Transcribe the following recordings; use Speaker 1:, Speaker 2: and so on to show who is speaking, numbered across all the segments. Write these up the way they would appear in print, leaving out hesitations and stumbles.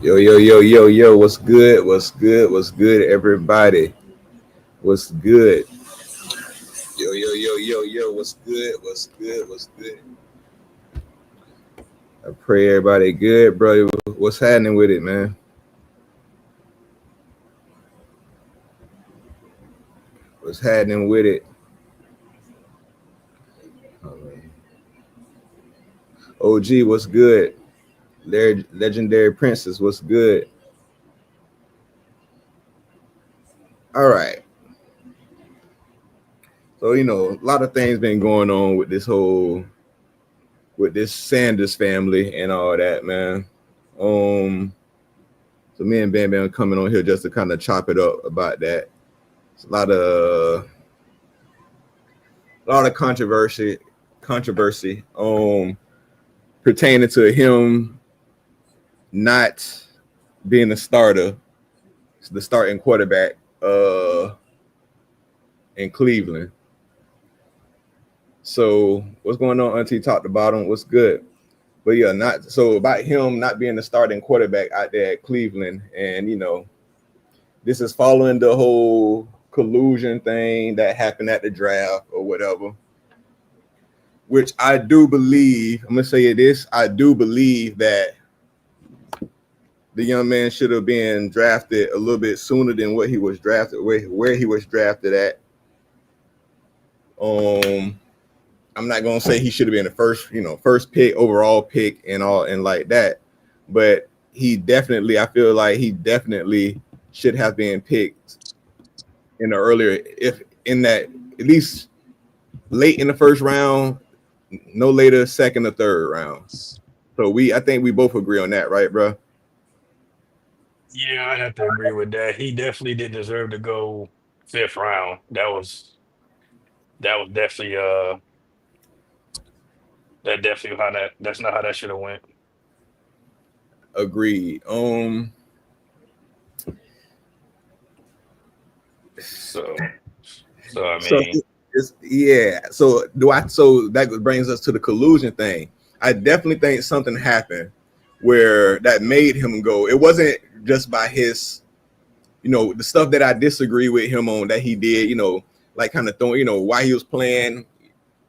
Speaker 1: Yo, yo, yo, yo, yo, what's good? What's good? What's good, everybody? What's good? Yo, yo, yo, yo, yo, what's good? What's good? What's good? I pray everybody good, bro. What's happening with it, man? What's happening with it? OG, what's good? Legendary Princess, what's good? All right. So, a lot of things been going on with this Sanders family and all that, man. Um, so me and Bam Bam coming on here just to kind of chop it up about that. It's a lot of controversy pertaining to him not being the starting quarterback in Cleveland. So what's going on, Auntie? Top to bottom, what's good? But yeah, not so about him not being the starting quarterback out there at Cleveland, and this is following the whole collusion thing that happened at the draft or whatever. Which I do believe, I'm gonna say this, I do believe that the young man should have been drafted a little bit sooner than what he was drafted, where he was drafted at. I'm not gonna say he should have been the first pick, overall pick, and all and like that, but I feel like he definitely should have been picked in the earlier, if in that at least late in the first round, no later second or third round. So I think we both agree on that, right, bro?
Speaker 2: Yeah, I have to agree with that. He definitely didn't deserve to go fifth round. That was definitely that definitely how that's not how that should have went.
Speaker 1: Agreed.
Speaker 2: So so I
Speaker 1: So
Speaker 2: mean,
Speaker 1: yeah. So do I? So that brings us to the collusion thing. I definitely think something happened where that made him go. It wasn't just by his, the stuff that I disagree with him on that he did. Like kind of throwing, why he was playing.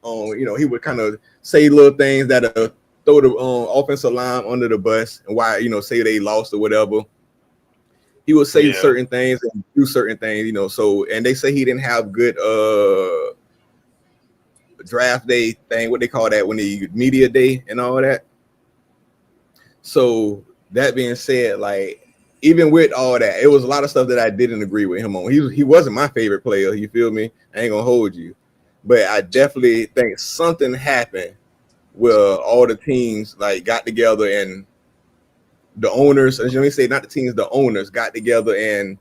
Speaker 1: He would kind of say little things that throw the offensive line under the bus, and why say they lost or whatever. He would say
Speaker 2: yeah,
Speaker 1: certain things and do certain things, So, and they say he didn't have good draft day thing, what they call that, when the media day and all that. So that being said, like even with all that, it was a lot of stuff that I didn't agree with him on. He wasn't my favorite player. You feel me? I ain't gonna hold you, but I definitely think something happened where all the teams like got together and the owners, as you may say, not the teams, the owners got together and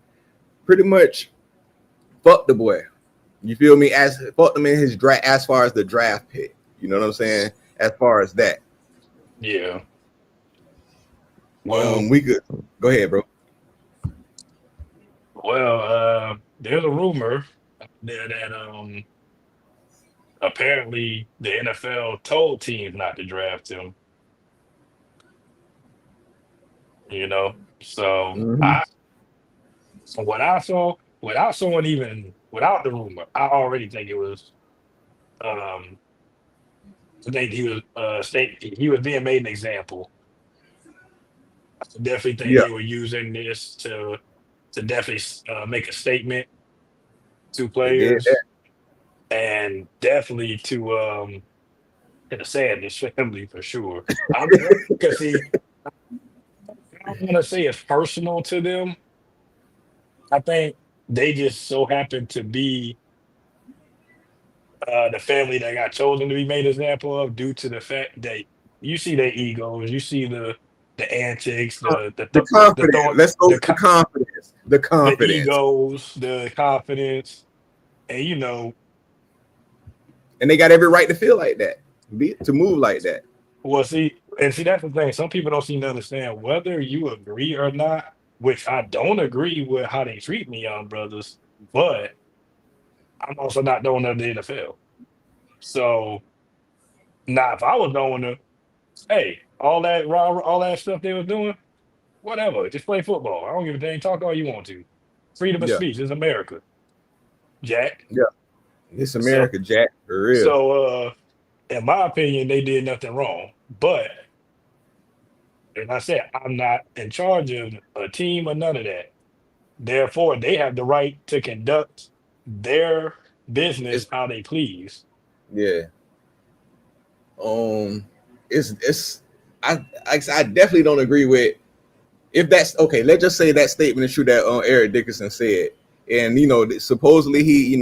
Speaker 1: pretty much fucked the boy. You feel me? As fucked him in his draft, as far as the draft pick. You know what I'm saying? As far as that,
Speaker 2: yeah. Well,
Speaker 1: we could go ahead, bro.
Speaker 2: there's a rumor there that apparently the NFL told teams not to draft him, you know. So
Speaker 1: Mm-hmm.
Speaker 2: I from what I saw, without someone even without the rumor, I already think it was um I think he was being made an example. I definitely think
Speaker 1: Yeah,
Speaker 2: they were using this to definitely make a statement to
Speaker 1: they did that.
Speaker 2: players and definitely to the Sanders family for sure. I'm because see, I don't want to say it's personal to them. I think they just so happen to be the family that got chosen to be made an example of due to the fact that you see their egos, you see the antics,
Speaker 1: The
Speaker 2: the
Speaker 1: confidence.
Speaker 2: thought,
Speaker 1: Let's go with the confidence. The
Speaker 2: the
Speaker 1: confidence,
Speaker 2: egos, the confidence, and
Speaker 1: and they got every right to feel like that, to move like that.
Speaker 2: well, see that's the thing. Some people don't seem to understand whether you agree or not, which I don't agree with how they treat me, young brothers, but I'm also not the owner of the NFL. So now, if I was the owner, hey, all that stuff they was doing. whatever. Just play football. I don't give a damn. Talk all you want to. Freedom of
Speaker 1: Yeah,
Speaker 2: speech is America, Jack.
Speaker 1: yeah. It's
Speaker 2: So,
Speaker 1: America, Jack, for real.
Speaker 2: so, in my opinion, they did nothing wrong. But as I said, I'm not in charge of a team or none of that. Therefore, they have the right to conduct their business
Speaker 1: It's
Speaker 2: how they please.
Speaker 1: yeah. Um, it's I definitely don't agree with if that's okay. Let's just say that statement is true that Eric Dickerson said, and supposedly he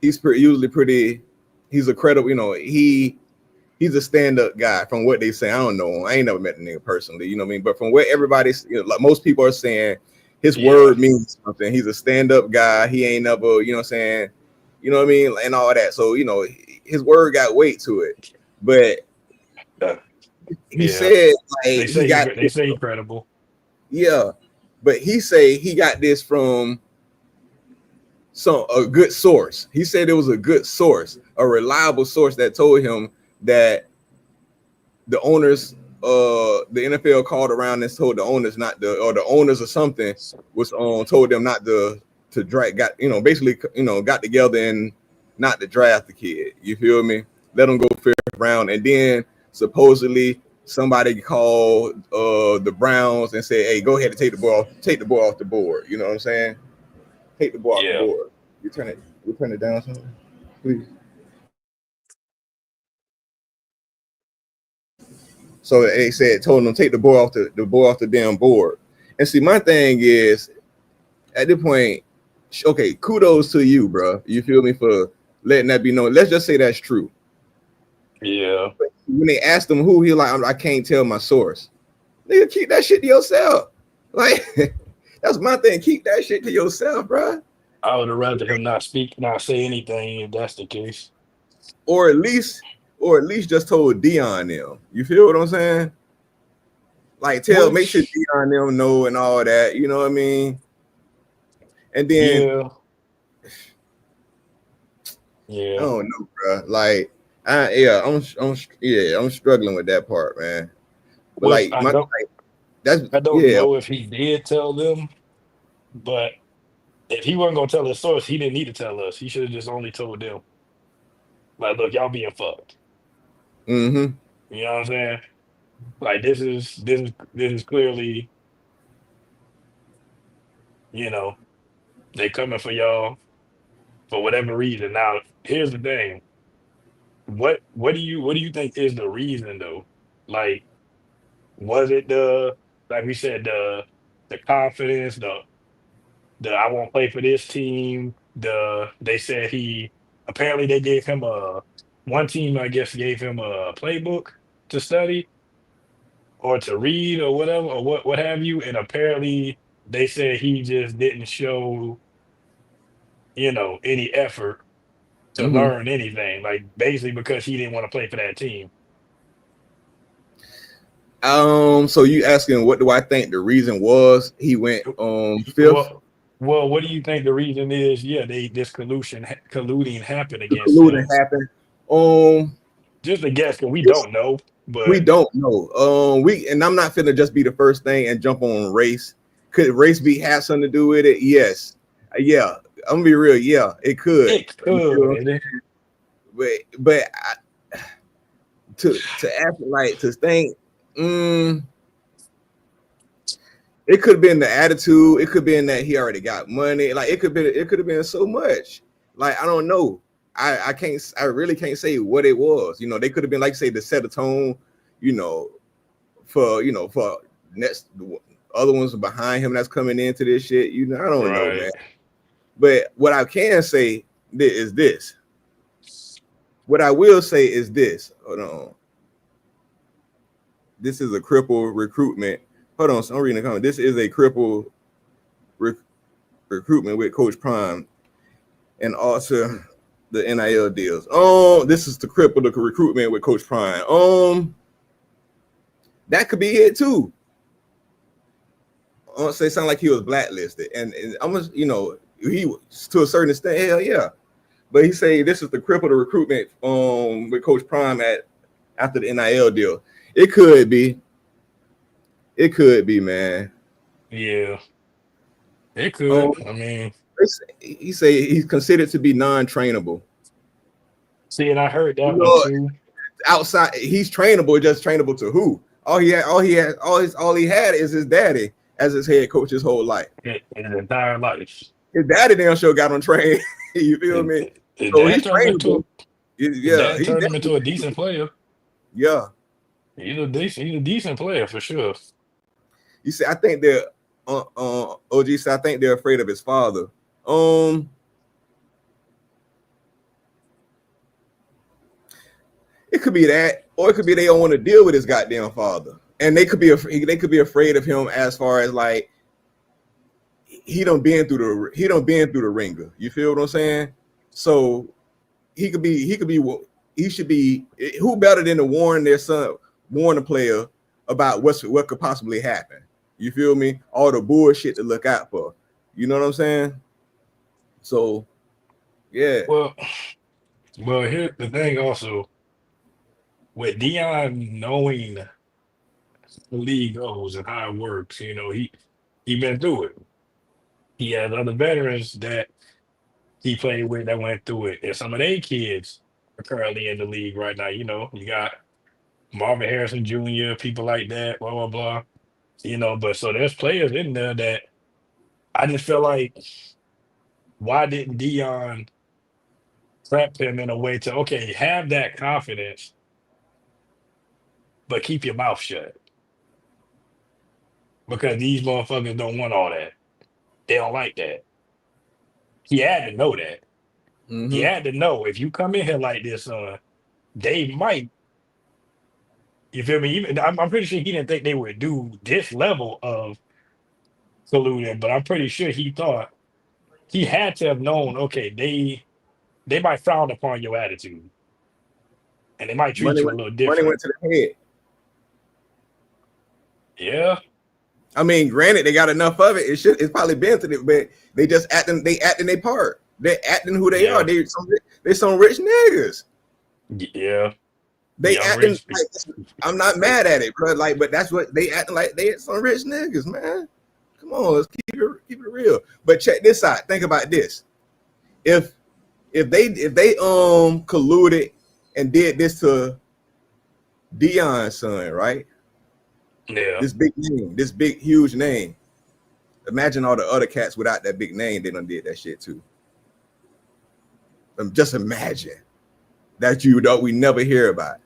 Speaker 1: he's usually pretty. He's a credible. He's a stand-up guy from what they say. I don't know. I ain't never met the nigga personally, you know what I mean? But from what everybody's, like most people are saying, his
Speaker 2: Yeah.
Speaker 1: word means something. He's a stand-up guy. He ain't never, you know what I'm saying? You know what I mean? And all that. So, his word got weight to it. But
Speaker 2: Uh,
Speaker 1: he
Speaker 2: yeah.
Speaker 1: said, like, he got,
Speaker 2: They say he credible.
Speaker 1: yeah. But he say he got this from a good source. He said it was a good source, a reliable source that told him that the owners, the NFL called around and told the owners not to, or the owners or something was told them not to drag, basically got together and not to draft the kid. You feel me? Let them go first round, and then supposedly somebody called the Browns and said, "Hey, go ahead and take the ball off the board." You know what I'm saying? Take the ball off the
Speaker 2: Yeah.
Speaker 1: board. You turn it down, something, please. So they told them take the ball off the damn board. And see, my thing is at this point, okay, kudos to you, bro. You feel me for letting that be known. Let's just say that's true.
Speaker 2: Yeah.
Speaker 1: But when they asked him who, he like, I can't tell my source. Nigga, keep that shit to yourself. Like that's my thing. Keep that shit to yourself, bro.
Speaker 2: I would have rather him not speak, not say anything if that's the case.
Speaker 1: Or at least just told Dion them. You feel what I'm saying? Like make sure
Speaker 2: Which,
Speaker 1: Dion them know and all that. You know what I mean? And then
Speaker 2: yeah.
Speaker 1: I
Speaker 2: Yeah.
Speaker 1: don't know, bro. Like, I'm struggling with that part, man. But
Speaker 2: Which
Speaker 1: like, that's
Speaker 2: I don't
Speaker 1: yeah.
Speaker 2: know if he did tell them, but if he wasn't gonna tell his source, he didn't need to tell us. He should have just only told them. Like, look, y'all being fucked.
Speaker 1: Mm-hmm.
Speaker 2: You know what I'm saying? Like this is clearly, you know, they coming for y'all for whatever reason. Now, here's the thing. What do you think is the reason though? Like, was it like we said, the confidence, the I won't play for this team, they said he apparently they gave him a one team, I guess, gave him a playbook to study or to read or whatever, or what have you, and apparently they said he just didn't show, any effort to
Speaker 1: Mm-hmm.
Speaker 2: learn anything, like basically because he didn't want to play for that team.
Speaker 1: So you asking what do I think the reason was he went fifth?
Speaker 2: Well, what do you think the reason is? Yeah, this colluding happened
Speaker 1: The
Speaker 2: against
Speaker 1: colluding
Speaker 2: him.
Speaker 1: happened. Um,
Speaker 2: Just a guess, because we
Speaker 1: it's,
Speaker 2: don't know.
Speaker 1: we
Speaker 2: But
Speaker 1: don't know. And I'm not finna just be the first thing and jump on race. Could race be have something to do with it? Yes. Yeah. I'm gonna be real. Yeah, it could.
Speaker 2: it
Speaker 1: You feel?
Speaker 2: could.
Speaker 1: But to act like to think, it could have been the attitude. It could have been that he already got money. Like it could have been so much. Like I don't know. I can't. I really can't say what it was. They could have been like say to set a tone. You know, for next other ones behind him that's coming into this shit. I don't know,
Speaker 2: Right.
Speaker 1: man. But what I can say is this. What I will say is this. Hold on. This is a cripple recruitment. Hold on, so I'm reading the comment. This is a cripple recruitment with Coach Prime and also the NIL deals. This is to cripple the recruitment with Coach Prime. That could be it too. I want to say something like he was blacklisted, and I'm just, he was to a certain extent, hell yeah. But he say this is to cripple the recruitment with Coach Prime after the NIL deal. It could be, man.
Speaker 2: Yeah, it could.
Speaker 1: Um,
Speaker 2: I mean,
Speaker 1: he say he's considered to be non-trainable.
Speaker 2: see, and I heard
Speaker 1: You
Speaker 2: that one
Speaker 1: know,
Speaker 2: too.
Speaker 1: outside he's trainable, just trainable to who? All he had is his daddy as his head coach his whole life.
Speaker 2: In his entire life.
Speaker 1: His daddy damn sure got on train. You feel
Speaker 2: And
Speaker 1: me?
Speaker 2: his
Speaker 1: So
Speaker 2: dad
Speaker 1: he's
Speaker 2: turned him
Speaker 1: trainable.
Speaker 2: into his
Speaker 1: Yeah,
Speaker 2: dad
Speaker 1: he
Speaker 2: turned him into a
Speaker 1: definitely,
Speaker 2: decent player.
Speaker 1: yeah.
Speaker 2: He's a decent player for sure.
Speaker 1: You see, I think they're OG said I think they're afraid of his father. Um, it could be that, or it could be they don't want to deal with his goddamn father, and they could be afraid of him as far as like he don't been through the ringer. You feel what I'm saying? So he should be who better than to warn the player about what could possibly happen. You feel me? All the bullshit to look out for. You know what I'm saying? So yeah.
Speaker 2: Well, here's the thing also with Dion knowing the league goes and how it works, he been through it. He has other veterans that he played with that went through it. And some of their kids are currently in the league right now. You got Marvin Harrison Jr., people like that, blah, blah, blah. But so there's players in there that I just feel like, why didn't Dion prep him in a way to, okay, have that confidence, but keep your mouth shut? Because these motherfuckers don't want all that. They don't like that. He had to know that. He
Speaker 1: Mm-hmm.
Speaker 2: had to know if you come in here like this, they might. You feel me? Even I'm pretty sure he didn't think they would do this level of colluding, but I'm pretty sure he thought he had to have known. Okay, they might frown upon your attitude, and they might treat
Speaker 1: Money
Speaker 2: you a
Speaker 1: went
Speaker 2: little
Speaker 1: money
Speaker 2: different.
Speaker 1: went to the head.
Speaker 2: Yeah,
Speaker 1: I mean, granted, they got enough of it. It's probably been to it, but they acting their part. They acting who they are.
Speaker 2: yeah,
Speaker 1: They some rich niggas.
Speaker 2: yeah.
Speaker 1: They
Speaker 2: Young
Speaker 1: acting
Speaker 2: rich.
Speaker 1: like I'm not mad at it, bro. Like, but that's what they acting like. They some rich niggas, man. Come on, let's keep it real. But check this out. Think about this. If they colluded and did this to Dion's son, right?
Speaker 2: Yeah,
Speaker 1: This big name, this big huge name. Imagine all the other cats without that big name, they done did that shit too. Just imagine that we never hear about.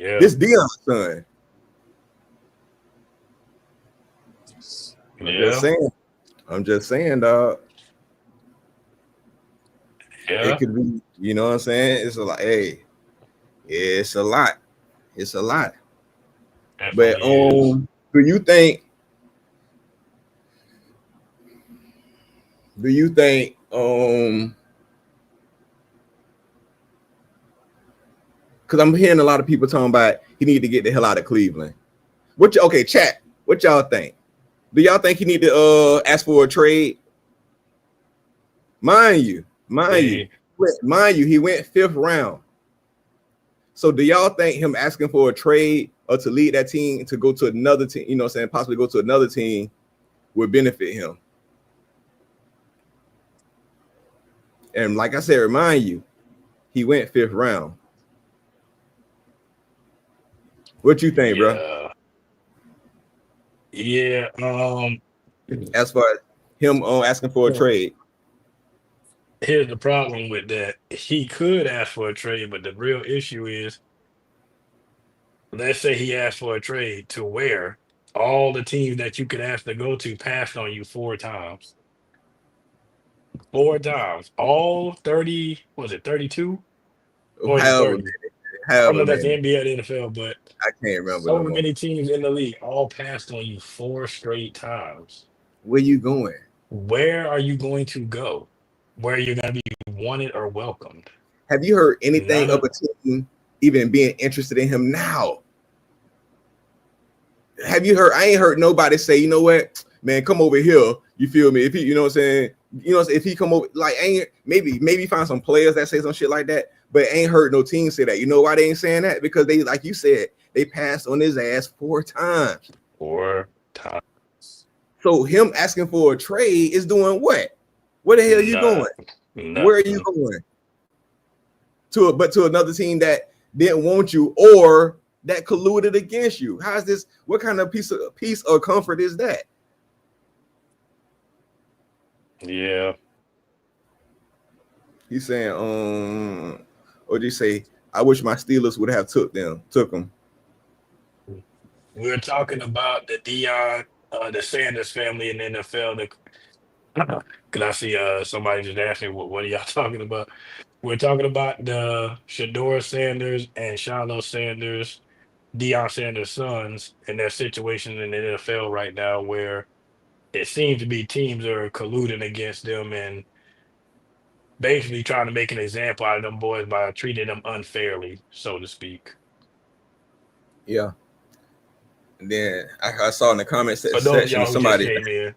Speaker 2: yeah,
Speaker 1: This Dion's son. I'm just
Speaker 2: yeah,
Speaker 1: saying. Dog. It
Speaker 2: yeah.
Speaker 1: could be, you know what I'm saying? It's a lot. Hey, it's a lot. It's a lot. But
Speaker 2: Definitely is.
Speaker 1: do you think do you think because I'm hearing a lot of people talking about he need to get the hell out of Cleveland. Okay, chat. What y'all think? Do y'all think he need to ask for a trade? Mind you,
Speaker 2: They,
Speaker 1: he went 5th round. So do y'all think him asking for a trade or to lead that team to go to another team, you know what I'm saying, possibly go to another team would benefit him? And like I said, remind you, he went 5th round. What you think, bro?
Speaker 2: yeah, yeah.
Speaker 1: As far as him asking for a trade.
Speaker 2: Here's the problem with that. He could ask for a trade, but the real issue is, let's say he asked for a trade to where all the teams that you could ask to go to passed on you 4 times. 4 times. All 30, was it 32? Or is it
Speaker 1: However,
Speaker 2: 30? I don't know
Speaker 1: however,
Speaker 2: if that's the
Speaker 1: man,
Speaker 2: NBA or the NFL, but
Speaker 1: I can't remember
Speaker 2: so
Speaker 1: no more.
Speaker 2: many teams in the league all passed on you 4 straight times.
Speaker 1: Where you going?
Speaker 2: Where are you going to go? Where you're going to be wanted or welcomed?
Speaker 1: Have you heard anything
Speaker 2: None
Speaker 1: of
Speaker 2: of
Speaker 1: a team even being interested in him now? Have you heard? I ain't heard nobody say, you know what, man, come over here. You feel me? If he, you know what I'm saying, if he come over, like, ain't maybe find some players that say some shit like that, but ain't heard no team say that. You know why they ain't saying that? Because they, like you said, they passed on his ass 4 times.
Speaker 2: 4 times.
Speaker 1: So him asking for a trade is doing what? Where the hell are you
Speaker 2: Nah,
Speaker 1: going? Where are you
Speaker 2: nothing.
Speaker 1: going? To another team that didn't want you or that colluded against you. How's this? What kind of peace or comfort is that?
Speaker 2: Yeah.
Speaker 1: He's saying, or do you say, I wish my Steelers would have took them.
Speaker 2: We're talking about the the Sanders family in the NFL. Cause I see somebody just asked me what are y'all talking about? We're talking about the Shador Sanders and Shiloh Sanders, Deion Sanders' sons, and their situation in the NFL right now, where it seems to be teams are colluding against them and basically trying to make an example out of them boys by treating them unfairly, so to speak.
Speaker 1: Yeah. And then I saw in the comments
Speaker 2: For those of
Speaker 1: section
Speaker 2: y'all who just
Speaker 1: somebody
Speaker 2: came in,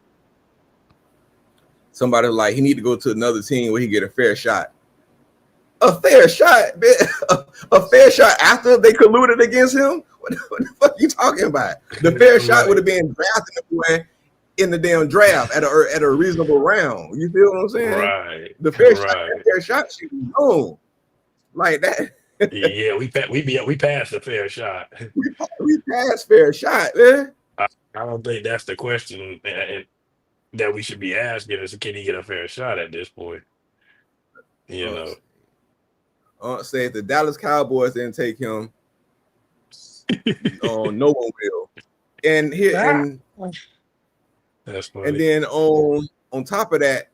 Speaker 1: somebody like he need to go to another team where he get a fair shot. A fair shot, a fair shot after they colluded against him. What the fuck are you talking about? The fair shot would
Speaker 2: right,
Speaker 1: have been drafting the boy in the damn draft at a reasonable round. You feel what I'm saying?
Speaker 2: right,
Speaker 1: The fair shot, that
Speaker 2: right.
Speaker 1: fair shot should be known like that.
Speaker 2: Yeah, we passed the fair shot.
Speaker 1: We passed fair shot, man.
Speaker 2: I don't think that's the question that we should be asking is can he get a fair shot at this point? You
Speaker 1: Uh,
Speaker 2: know.
Speaker 1: say if the Dallas Cowboys didn't take him, no one will. And here
Speaker 2: Ah, that's
Speaker 1: and
Speaker 2: funny.
Speaker 1: then on top of that,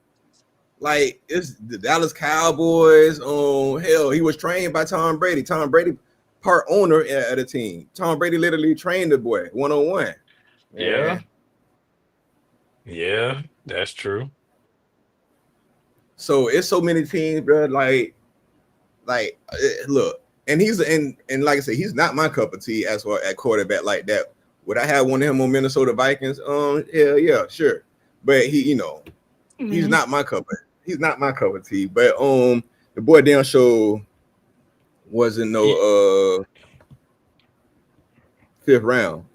Speaker 1: like it's the Dallas Cowboys. Hell, he was trained by Tom Brady. Tom Brady, part owner at the team. Tom Brady literally trained the boy 101.
Speaker 2: Yeah,
Speaker 1: And
Speaker 2: yeah, that's true.
Speaker 1: so it's so many teams, bro. Look, and and like I said, he's not my cup of tea as far at quarterback like that. Would I have one of him on Minnesota Vikings? Hell yeah, sure. But he's
Speaker 2: Mhm.
Speaker 1: not my cup. He's not my cup of tea. But the boy down show wasn't
Speaker 2: He-
Speaker 1: no fifth round.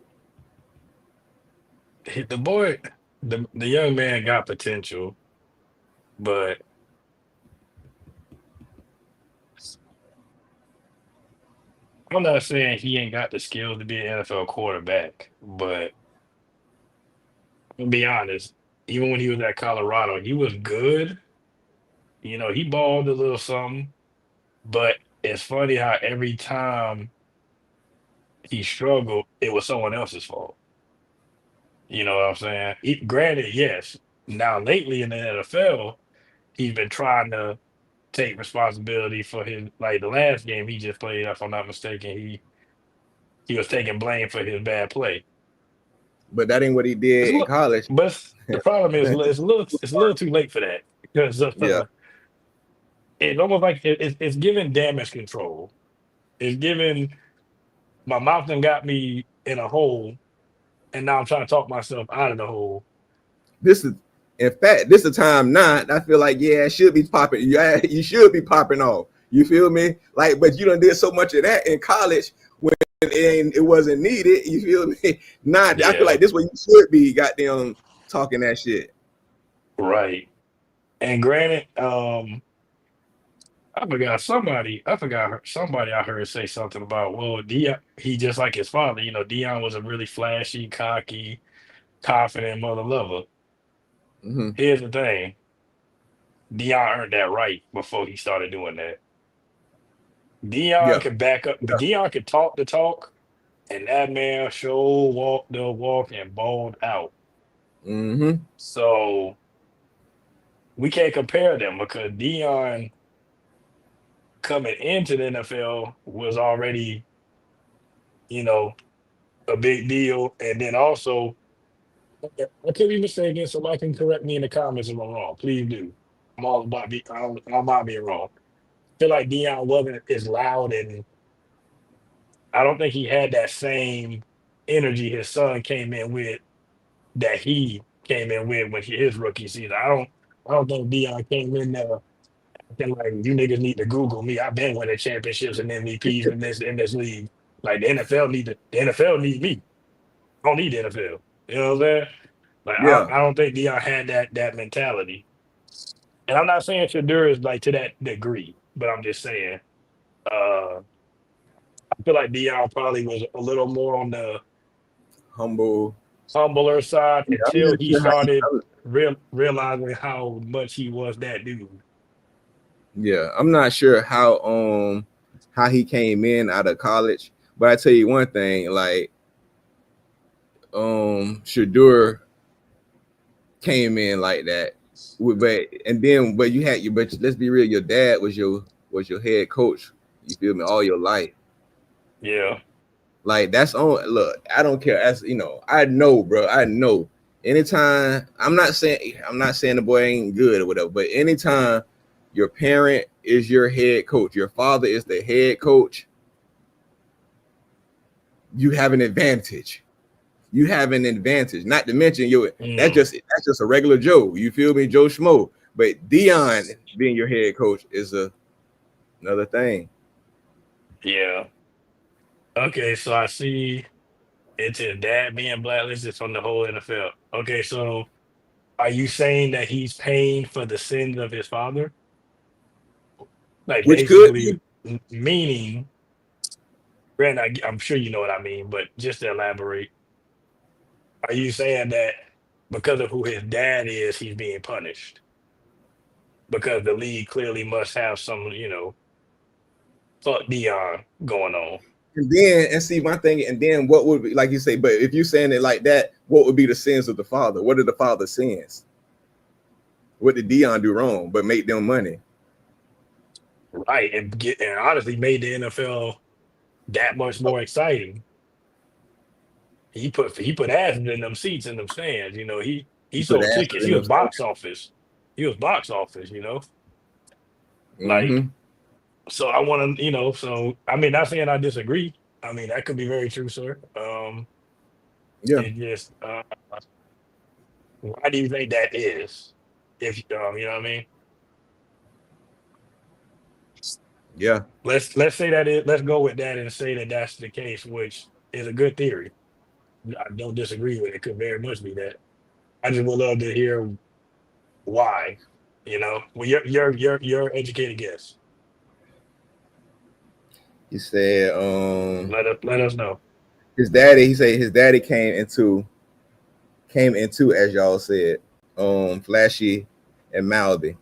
Speaker 2: the boy, the young man got potential, but I'm not saying he ain't got the skills to be an NFL quarterback. But to be honest, even when he was at Colorado, he was good. He balled a little something, but it's funny how every time he struggled, it was someone else's fault. You know what I'm saying? Granted, yes. Now lately in the NFL, he's been trying to take responsibility for his like the last game he just played, if I'm not mistaken, he was taking blame for his bad play.
Speaker 1: But that ain't what he
Speaker 2: It's a
Speaker 1: did in
Speaker 2: little,
Speaker 1: college.
Speaker 2: but the problem is it's a little too late for that because
Speaker 1: Yeah.
Speaker 2: it's almost like it's giving damage control. It's giving my mouth done got me in a hole, and now I'm trying to talk myself out of the hole.
Speaker 1: This is in fact, this is the time not. I feel like it should be popping. Yeah, you should be popping off. You feel me? Like, but you done did so much of that in college when it wasn't needed. You feel me? Not. I feel
Speaker 2: Yeah,
Speaker 1: like this way you should be goddamn talking that shit.
Speaker 2: right. And granted, somebody I heard say something about, well, Dion, he just like his father, Dion was a really flashy, cocky, confident mother lover.
Speaker 1: Mm-hmm.
Speaker 2: Here's the thing, Dion earned that right before he started doing that. Dion
Speaker 1: Yeah.
Speaker 2: could back up, but
Speaker 1: Yeah.
Speaker 2: Dion could talk the talk, and that man sure walked the walk and balled out.
Speaker 1: Mm-hmm.
Speaker 2: So we can't compare them because Dion coming into the NFL was already, you know, a big deal. And then also, I could be mistaken. Somebody can correct me in the comments if I'm wrong. Please do. I'm all about I'm about being wrong. I feel like Dion wasn't as loud, and I don't think he had that same energy his son came in with that he came in with when his rookie season. I don't think Dion came in there acting like you niggas need to Google me. I've been winning championships and MVPs in this league. Like the NFL need me. I don't need the NFL. You know what I'm saying? Like
Speaker 1: Yeah,
Speaker 2: I don't think Dion had that mentality. And I'm not saying Shadur is like to that degree, but I'm just saying, I feel like Dion probably was a little more on the
Speaker 1: humble.
Speaker 2: humbler side
Speaker 1: Yeah, I'm
Speaker 2: until
Speaker 1: not
Speaker 2: he
Speaker 1: sure how.
Speaker 2: started realizing how much he was that dude.
Speaker 1: Yeah, I'm not sure how he came in out of college, but I tell you one thing, like Shadur came in like that. But you had but let's be real, your dad was your head coach. You feel me? All your life.
Speaker 2: Yeah.
Speaker 1: Like that's on. Look, I don't care. As you know, I know, bro. I know. Anytime, I'm not saying the boy ain't good or whatever, but anytime your parent is your head coach, your father is the head coach, you have an advantage. You have an advantage. Not to mention your
Speaker 2: Mm,
Speaker 1: that's just a regular Joe. You feel me, Joe Schmo. But Dion being your head coach is another thing.
Speaker 2: yeah. Okay, so I see it's his dad being blacklisted from the whole NFL. Okay, so are you saying that he's paying for the sins of his father? Like
Speaker 1: Which could be.
Speaker 2: basically meaning, granted, I'm sure you know what I mean, but just to elaborate, are you saying that because of who his dad is, he's being punished? Because the league clearly must have some, fuck Dion going on.
Speaker 1: And see my thing, and then what would be like you say, but if you're saying it like that, what would be the sins of the father? What are the father's sins? What did Dion do wrong but make them money?
Speaker 2: Right. And honestly made the NFL that much more exciting. He put asses in them seats in them stands. He
Speaker 1: You put
Speaker 2: sold
Speaker 1: asses
Speaker 2: tickets.
Speaker 1: in
Speaker 2: He was
Speaker 1: them things.
Speaker 2: box office. He was box office. Like,
Speaker 1: Mm-hmm.
Speaker 2: so I want to, so I mean, not saying I disagree. I mean, that could be very true, sir.
Speaker 1: Yeah,
Speaker 2: It just why do you think that is? If you know what I mean?
Speaker 1: yeah,
Speaker 2: Let's say that let's go with that and say that that's the case, which is a good theory. I don't disagree with it. Could very much be that. I just would love to hear why. Well, your educated guess.
Speaker 1: he said
Speaker 2: Let us know.
Speaker 1: his daddy, he said his daddy came into as y'all said, flashy and mouthy.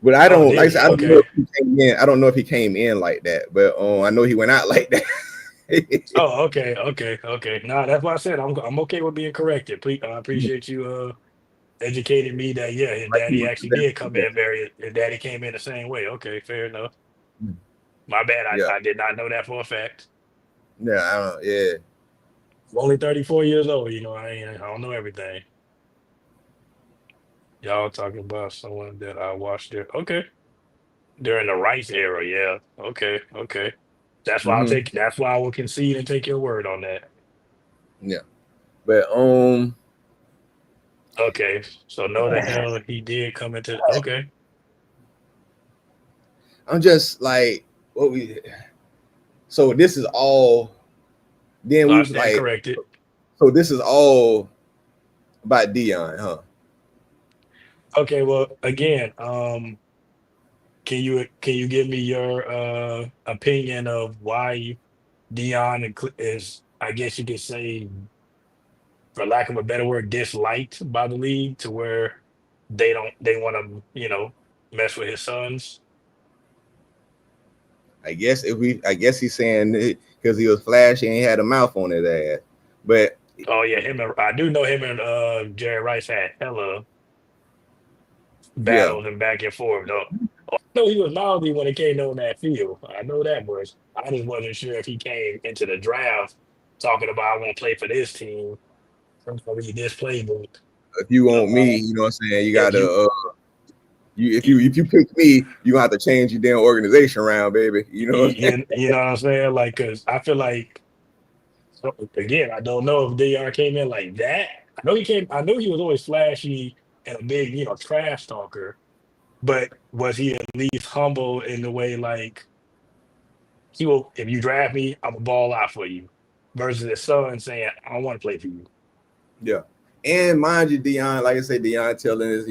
Speaker 1: But I
Speaker 2: Oh,
Speaker 1: don't like I
Speaker 2: did
Speaker 1: said,
Speaker 2: he?
Speaker 1: I don't know
Speaker 2: Okay.
Speaker 1: if he came in. I don't know if he came in like that, but I know he went out like that.
Speaker 2: Oh, okay, okay, okay. Nah, that's why I said I'm okay with being corrected. Please, I appreciate you educating me that yeah, his
Speaker 1: Like he
Speaker 2: daddy
Speaker 1: was
Speaker 2: actually did come
Speaker 1: possessed.
Speaker 2: in very. His daddy came in the same way. Okay, fair enough. My bad.
Speaker 1: Yeah,
Speaker 2: I did not know that for a fact.
Speaker 1: yeah, I don't, yeah.
Speaker 2: I'm only 34 years old. I don't know everything. Y'all talking about someone that I watched there. Okay. During the Rice era, yeah. Okay, okay.
Speaker 1: Mm-hmm.
Speaker 2: That's why I will concede and take your word on that.
Speaker 1: Yeah, but
Speaker 2: Okay. So no the hell he did come into okay.
Speaker 1: I'm just like what we. So this is all. Then
Speaker 2: So
Speaker 1: we
Speaker 2: I
Speaker 1: was
Speaker 2: stand
Speaker 1: like,
Speaker 2: corrected.
Speaker 1: so this is all about Dion, huh?
Speaker 2: Okay, well again, can you give me your opinion of why Dion is I guess you could say for lack of a better word disliked by the league to where they want to, mess with his sons?
Speaker 1: I guess he's saying because he was flashy and he had a mouth on his ass, but
Speaker 2: Oh yeah, I do know him and Jerry Rice had hella
Speaker 1: yeah,
Speaker 2: battles and back and forth though. Oh, I know he was mouthy when it came on that field. I know that much. I just wasn't sure if he came into the draft talking about I want to play for this team. I'm gonna read this playbook.
Speaker 1: if you want me,
Speaker 2: Uh,
Speaker 1: you know what I'm saying, you
Speaker 2: if
Speaker 1: gotta
Speaker 2: you,
Speaker 1: you if
Speaker 2: you,
Speaker 1: you pick me, you gonna have to change your damn organization around, baby. You know what I'm saying?
Speaker 2: you know what I'm saying? Like, cause I feel like so, again, I don't know if Dr. came in like that. I know he came. I know he was always flashy and a big, trash talker. But was he at least humble in the way like he will if you draft me, I'm a ball out for you, versus his son saying, I don't want to play for you.
Speaker 1: Yeah. And mind you, Dion, like I said, Dion telling us,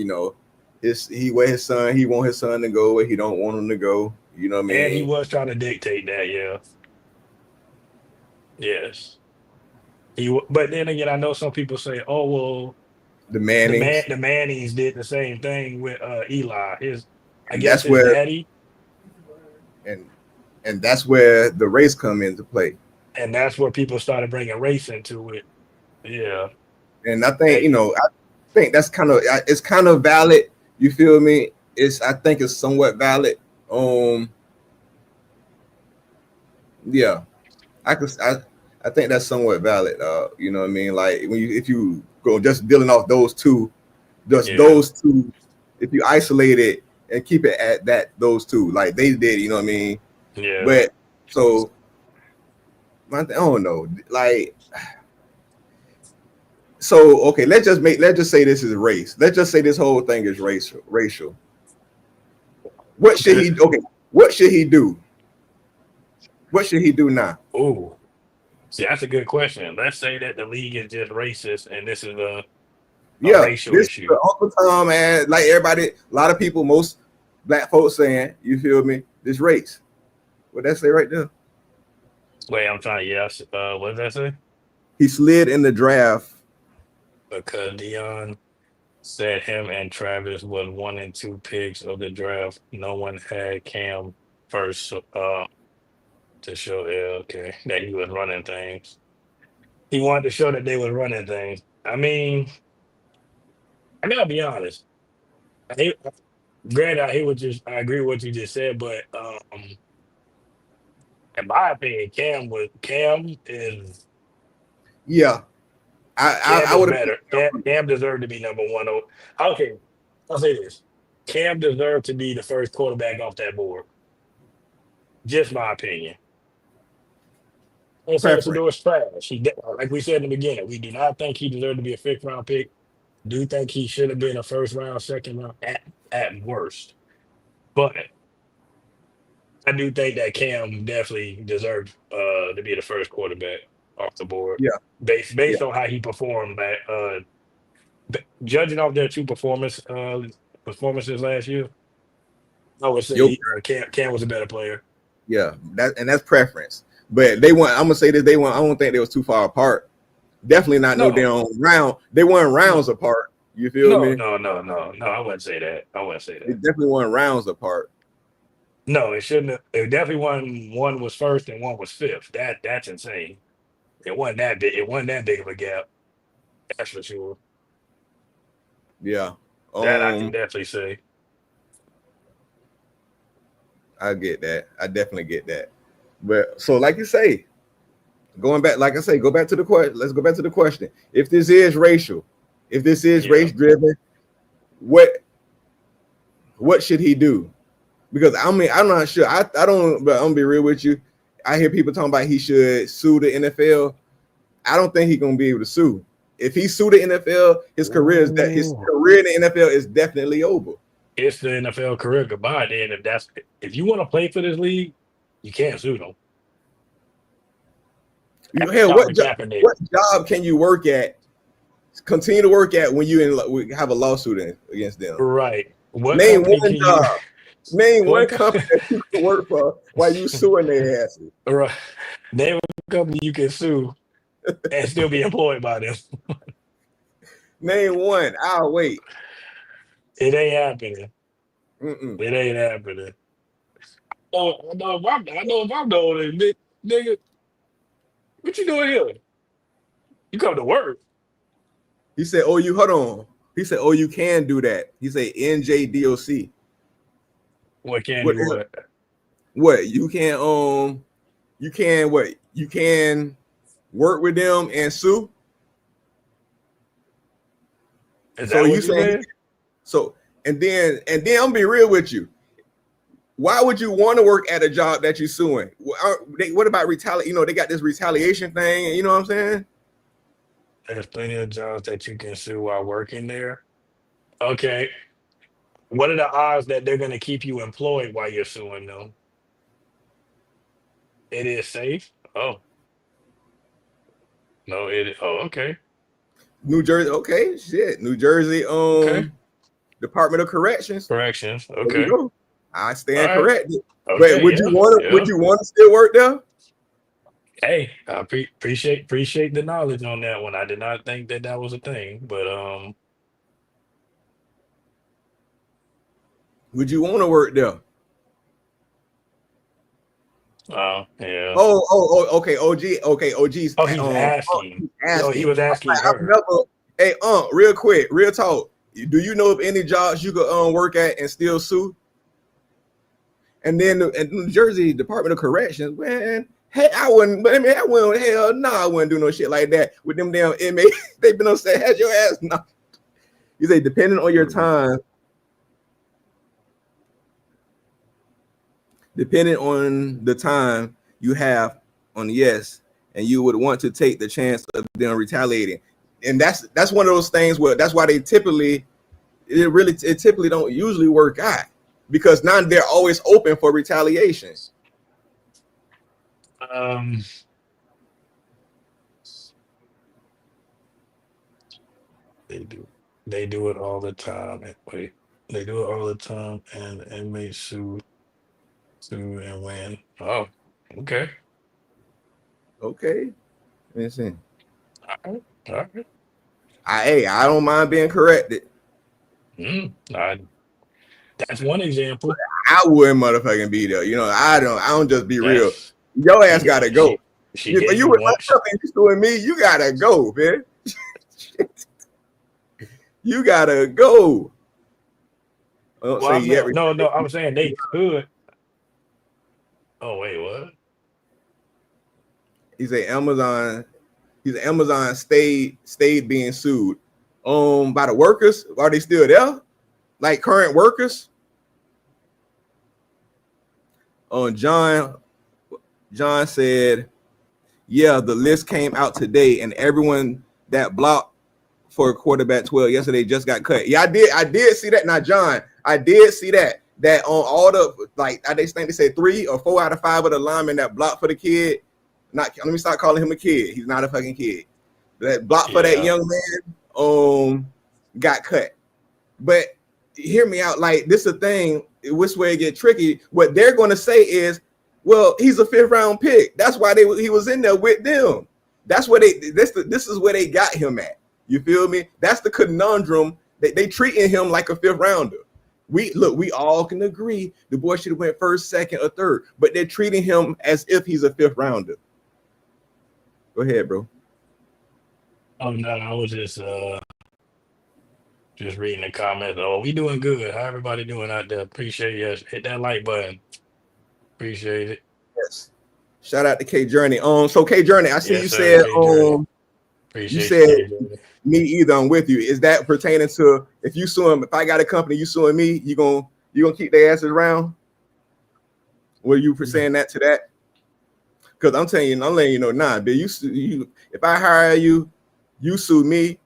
Speaker 1: where his son, he want his son to go, where he don't want him to go. You know what I
Speaker 2: And he
Speaker 1: mean?
Speaker 2: was trying to dictate that, yeah. Yes. But then again, I know some people say, "Oh, well,
Speaker 1: The Mannings,
Speaker 2: the Mannings did the same thing with Eli." I
Speaker 1: and
Speaker 2: guess
Speaker 1: that's
Speaker 2: his
Speaker 1: where
Speaker 2: daddy,
Speaker 1: and and that's where the race come into play.
Speaker 2: and that's where people started bringing race into it. Yeah.
Speaker 1: And I think
Speaker 2: Hey,
Speaker 1: I think that's it's kind of valid. You feel me? I think it's somewhat valid. Um, yeah, I think that's somewhat valid. You know what I mean? Like if you go just dealing off those two, just
Speaker 2: yeah,
Speaker 1: those two, if you isolate it and keep it at those two, like they did, you know what I mean?
Speaker 2: yeah.
Speaker 1: But so I don't know, like so okay, let's just say this is race. Let's just say this whole thing is racial. What should
Speaker 2: Okay.
Speaker 1: he okay? What should he do? What should he do now?
Speaker 2: Oh, see, that's a good question. Let's say that the league is just racist, and this is a
Speaker 1: Yeah,
Speaker 2: racial
Speaker 1: this is
Speaker 2: issue.
Speaker 1: the Uncle Tom, man. Like everybody, a lot of people, most black folks saying, you feel me? This race. What that say right there?
Speaker 2: Wait, I'm trying to yes. What did that say?
Speaker 1: He slid in the draft.
Speaker 2: Because Dion said him and Travis was 1 and 2 picks of the draft. No one had Cam first, to show okay that he was running things. He wanted to show that they was running things. I mean, I gotta be honest. I, granted, I agree with what you just said, but in my opinion, Cam is
Speaker 1: Yeah,
Speaker 2: Cam
Speaker 1: I
Speaker 2: is
Speaker 1: would have.
Speaker 2: better. Cam deserved to be number one. Okay, I'll say this: Cam deserved to be the first quarterback off that board. Just my opinion. And Sam
Speaker 1: preference.
Speaker 2: Shador is trash. Like we said in the beginning, we do not think he deserved to be a fifth round pick. Do think he should have been a first round, second round at worst. But I do think that Cam definitely deserved to be the first quarterback off the board,
Speaker 1: Yeah, yeah.
Speaker 2: based on how he performed. Judging off their two performances last year, I would
Speaker 1: Yo,
Speaker 2: say Cam was a better player.
Speaker 1: yeah. That's preference. But they want. I'm gonna say this. They want. I don't think they was too far apart. Definitely not no
Speaker 2: No,
Speaker 1: damn round. They weren't
Speaker 2: no,
Speaker 1: rounds apart. You feel
Speaker 2: no,
Speaker 1: me?
Speaker 2: no, no, no, no. I wouldn't say that. I wouldn't say
Speaker 1: They
Speaker 2: that.
Speaker 1: definitely weren't rounds apart.
Speaker 2: No, it shouldn't have. It definitely one was first and one was fifth. That's insane. It wasn't that big. It wasn't that big of a gap. That's for sure.
Speaker 1: Yeah.
Speaker 2: That I can
Speaker 1: Um,
Speaker 2: definitely say.
Speaker 1: I get that. I definitely get that. But so, like you say, going back, like I say, go back to the question. Let's go back to the question. If this is racial, if this is
Speaker 2: Yeah.
Speaker 1: race driven, what what should he do? Because I mean, I'm not sure. I don't. But I'm gonna be real with you. I hear people talking about he should sue the NFL. I don't think he's gonna be able to sue. If he sue the NFL, his
Speaker 2: Ooh.
Speaker 1: career in the NFL is definitely over.
Speaker 2: It's the NFL career goodbye. Then if you want to play for this league, you can't sue them.
Speaker 1: You
Speaker 2: Ask
Speaker 1: hell,
Speaker 2: Colin Kaepernick.
Speaker 1: what job can you work at? Continue to work at when we have a lawsuit against them.
Speaker 2: Right. What
Speaker 1: Name
Speaker 2: company
Speaker 1: one
Speaker 2: can you?
Speaker 1: job. Name one
Speaker 2: What?
Speaker 1: company that you can work for while you suing their asses.
Speaker 2: Right. Name a company you can sue and still be employed by them.
Speaker 1: Name one. I'll wait.
Speaker 2: It ain't happening.
Speaker 1: Mm-mm.
Speaker 2: It ain't happening. Oh, I know if I'm the owner, nigga, what you doing here? You come to work.
Speaker 1: He said, "Oh, you hold on." He said, "Oh, you can do that." He said, "NJDOC."
Speaker 2: What can
Speaker 1: What
Speaker 2: do
Speaker 1: is
Speaker 2: what?
Speaker 1: what you can what you can work with them and sue.
Speaker 2: Is
Speaker 1: So
Speaker 2: that
Speaker 1: you
Speaker 2: what you
Speaker 1: saying
Speaker 2: said?
Speaker 1: so? And then I'm gonna be real with you. Why would you want to work at a job that you're suing? What about retaliate? They got this retaliation thing. You know what I'm saying?
Speaker 2: There's plenty of jobs that you can sue while working there. Okay. What are the odds that they're going to keep you employed while you're suing them? It is safe. Oh, no, it. Oh, okay.
Speaker 1: New Jersey. Okay, shit. New Jersey.
Speaker 2: Okay.
Speaker 1: Department of Corrections.
Speaker 2: Corrections.
Speaker 1: There you
Speaker 2: Okay.
Speaker 1: go. I
Speaker 2: All
Speaker 1: stand
Speaker 2: right.
Speaker 1: corrected. But
Speaker 2: Okay.
Speaker 1: would you
Speaker 2: Yeah.
Speaker 1: want to?
Speaker 2: Yeah.
Speaker 1: Would you want to still work there?
Speaker 2: Hey, I appreciate the knowledge on that one. I did not think that that was a thing, but
Speaker 1: Would you want to work there?
Speaker 2: yeah.
Speaker 1: Okay, OG, okay, OG's
Speaker 2: Oh, he's asking.
Speaker 1: he's
Speaker 2: Oh, he
Speaker 1: asking.
Speaker 2: was asking
Speaker 1: I've
Speaker 2: her.
Speaker 1: never, hey, real quick, real talk. Do you know of any jobs you could work at and still sue? And then in New Jersey Department of Corrections, man, hey, I wouldn't, but I mean, I wouldn't, hell no, I wouldn't do no shit like that with them damn inmates. They've been on say, has your ass no. You say, depending on your time, depending on the time you have on yes, and you would want to take the chance of them retaliating. And that's one of those things where that's why they typically don't usually work out, because now they're always open for retaliation.
Speaker 2: They do it all the time. Wait, they do it all the time, and inmates sue and win. Oh, okay.
Speaker 1: Okay. Listen.
Speaker 2: All right. All right.
Speaker 1: I don't mind being corrected.
Speaker 2: That's one example.
Speaker 1: I wouldn't motherfucking be there. You know, I don't just be real.
Speaker 2: Yes.
Speaker 1: Your ass gotta go.
Speaker 2: She
Speaker 1: You
Speaker 2: gave
Speaker 1: with
Speaker 2: one.
Speaker 1: myself and you doing me, you gotta go, man. You gotta go.
Speaker 2: Well, no, I'm saying they could. Oh, wait, what?
Speaker 1: He's Amazon stayed being sued. By the workers. Are they still there? Like current workers? John said, yeah, the list came out today, and everyone that blocked for quarterback 12 yesterday just got cut. Yeah, I did see that. Now, John, I did see that on all the, like, I think they said 3 or 4 out of 5 of the linemen that blocked for the kid. Let me start calling him a kid. He's not a fucking kid. That block for that young man got cut. But hear me out. Like, this is a thing. Which way it get tricky? What they're going to say is, well, he's a 5th round pick. That's why he was in there with them. That's where this is where they got him at. You feel me? That's the conundrum. They treating him like a 5th rounder. We all can agree the boy should have went 1st, 2nd, or 3rd, but they're treating him as if he's a 5th rounder. Go ahead, bro.
Speaker 2: Oh no, I was just reading the comments. Oh, we doing good. How everybody doing out there? Appreciate you. Hit that like button. Appreciate it.
Speaker 1: Yes. Shout out to K Journey. So K Journey, I see you
Speaker 2: sir,
Speaker 1: said you said me either. I'm with you. Is that pertaining to if you sue him? If I got a company, you suing me, you gonna keep their asses around? Were you saying that to that? Because I'm telling you, I'm letting you know, nah, but you if I hire you, you sue me,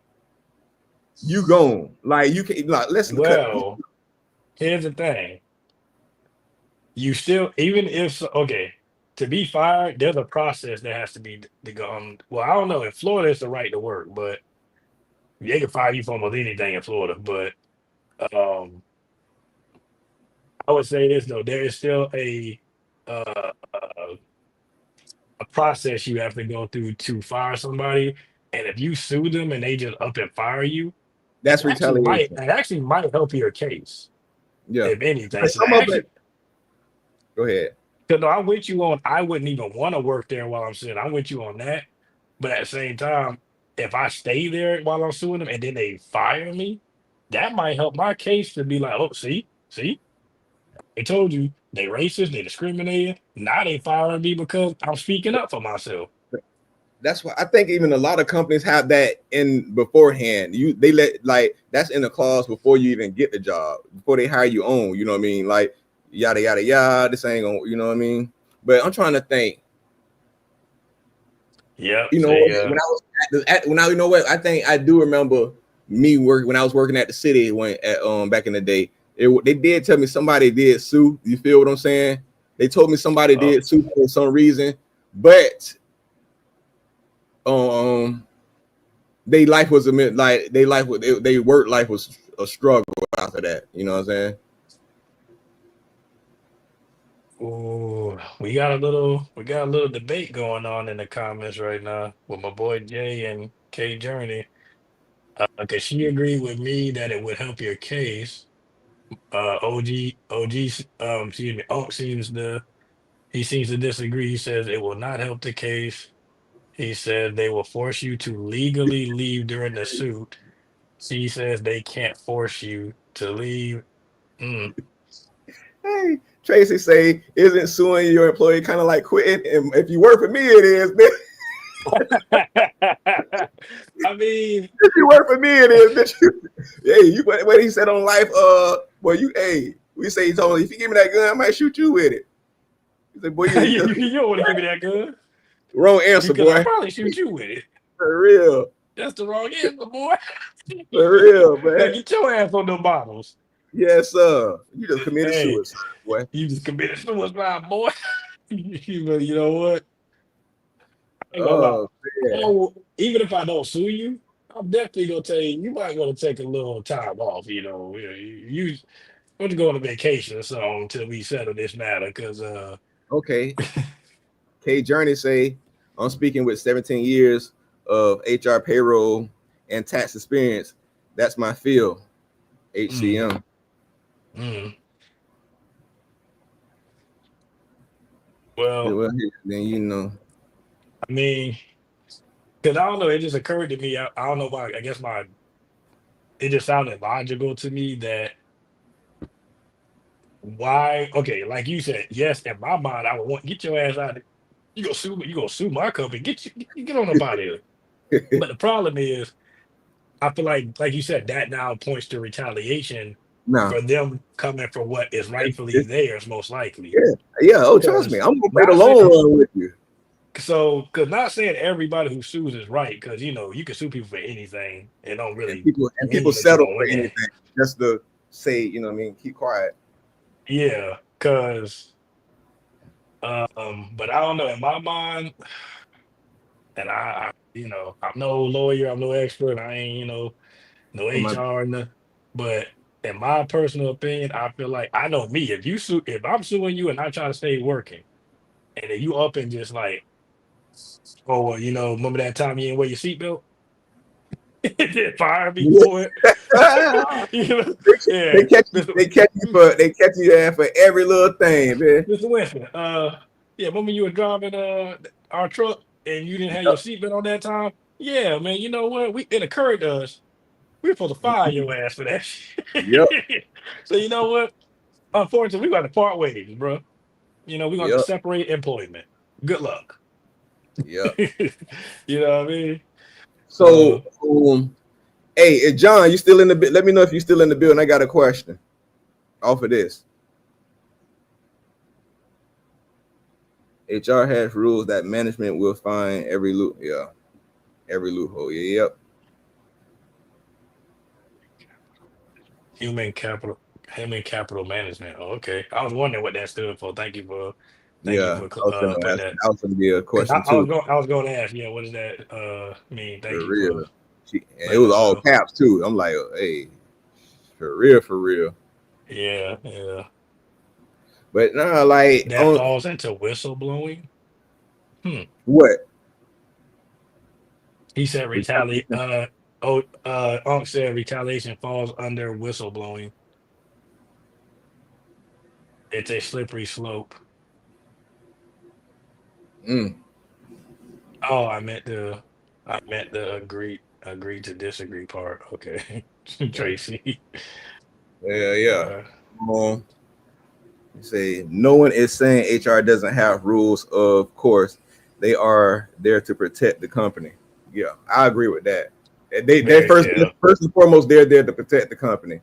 Speaker 1: you gone. Like, you can't, like, listen.
Speaker 2: Well, here's the thing. You still, even if, okay, to be fired, there's a process that has to be gone. Well, I don't know. In Florida, it's the right to work, but they can fire you for almost anything in Florida. But I would say this though, there is still a process you have to go through to fire somebody, and if you sue them and they just up and fire you,
Speaker 1: that's retaliation.
Speaker 2: It actually might help your case.
Speaker 1: Yeah.
Speaker 2: If anything,
Speaker 1: go ahead.
Speaker 2: Because no, I'm with you on. I wouldn't even want to work there while I'm suing. I'm with you on that. But at the same time, if I stay there while I'm suing them and then they fire me, that might help my case to be like, oh, see, they told you they racist, they discriminated. Now they firing me because I'm speaking up for myself.
Speaker 1: That's why I think even a lot of companies have that in beforehand. They let, like, that's in the clause before you even get the job, before they hire you on. You know what I mean? Like, yada yada yada. This ain't gonna, you know what I mean? But I'm trying to think.
Speaker 2: Yeah.
Speaker 1: You know, when I you know what, I think I do remember me when I was working at the city back in the day. They did tell me somebody did sue. You feel what I'm saying? They told me somebody did sue for some reason, but They life was they work life was a struggle after that. You know what I'm saying?
Speaker 2: Ooh, we got a little debate going on in the comments right now with my boy Jay and K Journey. Cause she agreed with me that it would help your case. OG, excuse me, Unc seems to disagree. He says it will not help the case. He said they will force you to legally leave during the suit. She says they can't force you to leave. Mm.
Speaker 1: Hey, Tracy say, isn't suing your employee kind of like quitting? And if you work for me, it is. Bitch.
Speaker 2: I mean,
Speaker 1: If you work for me, it is. Bitch. Hey, you what he said on life? Boy, we say he told me if you give me that gun, I might shoot you with it. He said, boy,
Speaker 2: you don't want to give me that gun
Speaker 1: wrong answer,
Speaker 2: because I'll
Speaker 1: boy.
Speaker 2: probably shoot you with it.
Speaker 1: For real,
Speaker 2: That's the wrong answer, boy.
Speaker 1: for real,
Speaker 2: Now
Speaker 1: man.
Speaker 2: get your ass on them bottles.
Speaker 1: Yes, sir. You just committed
Speaker 2: Hey,
Speaker 1: suicide, boy.
Speaker 2: you just committed suicide, boy. You know what? I ain't gonna lie.
Speaker 1: Oh man.
Speaker 2: Even if I don't sue you, I'm definitely gonna tell you. You might want to take a little time off. You want to go on a vacation or something until we settle this matter. Because
Speaker 1: Okay. K Journey say, I'm speaking with 17 years of HR payroll and tax experience. That's my field. HCM.
Speaker 2: mm, well,
Speaker 1: Well, then you know.
Speaker 2: I mean, because I don't know. It just occurred to me. I don't know why. I guess it just sounded logical to me that why. Okay, like you said, yes. In my mind, I would want get your ass out. You gonna sue me? You gonna sue my company? Get on up out of here. But the problem is, I feel like you said, that now points to retaliation
Speaker 1: Nah.
Speaker 2: for them coming for what is rightfully
Speaker 1: It's,
Speaker 2: theirs, most likely.
Speaker 1: yeah. Oh, trust me.
Speaker 2: Because
Speaker 1: I'm gonna play the
Speaker 2: not
Speaker 1: long
Speaker 2: saying
Speaker 1: run with you.
Speaker 2: because not saying everybody who sues is right, because you can sue people for anything and don't
Speaker 1: And
Speaker 2: really
Speaker 1: people
Speaker 2: mean that you're
Speaker 1: settle
Speaker 2: gonna
Speaker 1: for
Speaker 2: win.
Speaker 1: anything just to say, you know what I mean, keep quiet.
Speaker 2: Yeah, because but I don't know. In my mind, and I'm no lawyer, I'm no expert, I ain't no
Speaker 1: On my
Speaker 2: HR, no, but in my personal opinion, I feel like I know me. If I'm suing you and I try to stay working, and then you up and just like, oh well, remember that time you didn't wear your seatbelt? And then fire me for it. you know,
Speaker 1: they
Speaker 2: yeah,
Speaker 1: catch you,
Speaker 2: Mr.
Speaker 1: they catch you there for every little thing, man.
Speaker 2: Mr. Winston. Yeah, remember you were driving our truck and you didn't have your
Speaker 1: Yep.
Speaker 2: seatbelt on that time? Yeah, man. You know what? It occurred to us. We were supposed to fire your ass for that
Speaker 1: Yep.
Speaker 2: shit. So you know what? Unfortunately, we got to part ways, bro. We're going to
Speaker 1: Yep.
Speaker 2: separate employment. Good luck.
Speaker 1: Yep.
Speaker 2: You know what I mean?
Speaker 1: So,
Speaker 2: So,
Speaker 1: hey, John, you still in the bit? Let me know if you're still in the building. I got a question off of this. HR has rules that management will find every loop. Yeah, every loophole. Yeah, yep.
Speaker 2: human capital, human capital management. Oh, okay. I was wondering what that stood for. Thank you
Speaker 1: Yeah.
Speaker 2: for
Speaker 1: I was gonna
Speaker 2: putting
Speaker 1: ask.
Speaker 2: that.
Speaker 1: I was gonna be a
Speaker 2: Because
Speaker 1: question too.
Speaker 2: I was going to ask, yeah, what does that mean? Thank
Speaker 1: For
Speaker 2: you for
Speaker 1: real. And it
Speaker 2: letting
Speaker 1: was
Speaker 2: us
Speaker 1: all
Speaker 2: know.
Speaker 1: caps too. I'm like, hey, for real, for real.
Speaker 2: Yeah, yeah.
Speaker 1: But nah, like
Speaker 2: That
Speaker 1: on
Speaker 2: falls into whistleblowing. Hmm.
Speaker 1: what?
Speaker 2: He said retaliate.
Speaker 1: Retaliation?
Speaker 2: Unc said retaliation falls under whistleblowing. It's a slippery slope.
Speaker 1: Mm,
Speaker 2: Oh, I meant the agree to disagree part. Okay, Tracy.
Speaker 1: yeah, yeah.
Speaker 2: Uh,
Speaker 1: Um, say no one is saying HR doesn't have rules. Of course, they are there to protect the company. Yeah, I agree with that. They
Speaker 2: very
Speaker 1: first
Speaker 2: yeah.
Speaker 1: first and foremost, they're there to protect the company.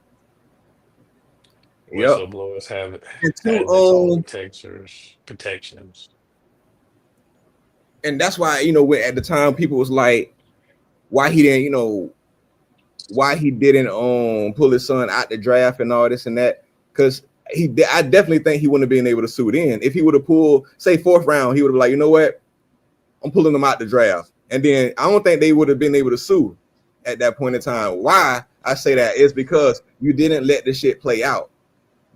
Speaker 1: Yep.
Speaker 2: Whistleblowers have
Speaker 1: And two,
Speaker 2: has its own protections.
Speaker 1: and that's why when, at the time people was like, why he didn't, why he didn't pull his son out the draft and all this and that, because I definitely think he wouldn't have been able to suit in if he would have pulled, say, fourth round. He would have like, you know what, I'm pulling them out the draft, and then I don't think they would have been able to sue. at that point in time. Why I say that is because you didn't let the shit play out.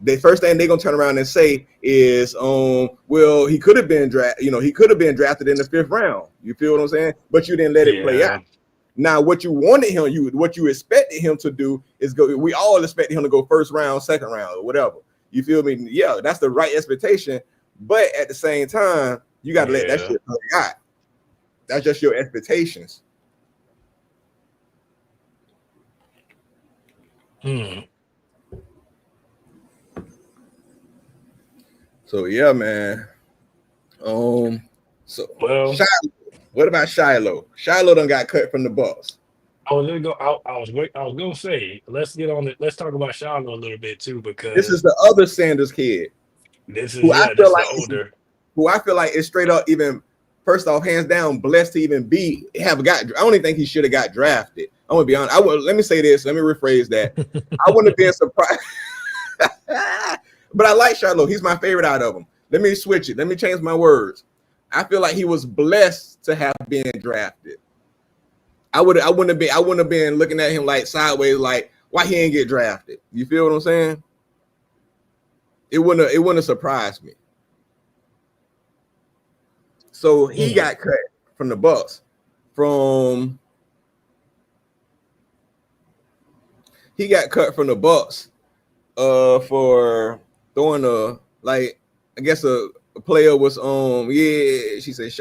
Speaker 1: The first thing they're gonna turn around and say is, well, he could have been he could have been drafted in the 5th round. You feel what I'm saying? But you didn't let it play out. Now, what you wanted him, what you expected him to do is go. We all expected him to go 1st round, 2nd round, or whatever. You feel me? Yeah, that's the right expectation. But at the same time, you got to let that shit play out. That's just your expectations. So yeah, man. So
Speaker 2: well,
Speaker 1: Shiloh, what about Shiloh? Shiloh done got cut from the Bucks.
Speaker 2: I was gonna say, let's get on it. Let's talk about Shiloh a little bit too, because
Speaker 1: This is the other Sanders kid.
Speaker 2: This is
Speaker 1: the
Speaker 2: older.
Speaker 1: Who I feel like is straight up even first off, hands down, blessed to even I don't even think he should have got drafted. I'm gonna be honest. Let me say this. Let me rephrase that. I wouldn't have been surprised. But I like Shiloh. He's my favorite out of them. Let me switch it. Let me change my words. I feel like he was blessed to have been drafted. I wouldn't have been looking at him like sideways, like why he ain't get drafted. You feel what I'm saying? It wouldn't have surprised me. So he got cut from the Bucks. He got cut from the Bucks for throwing I guess a player was she said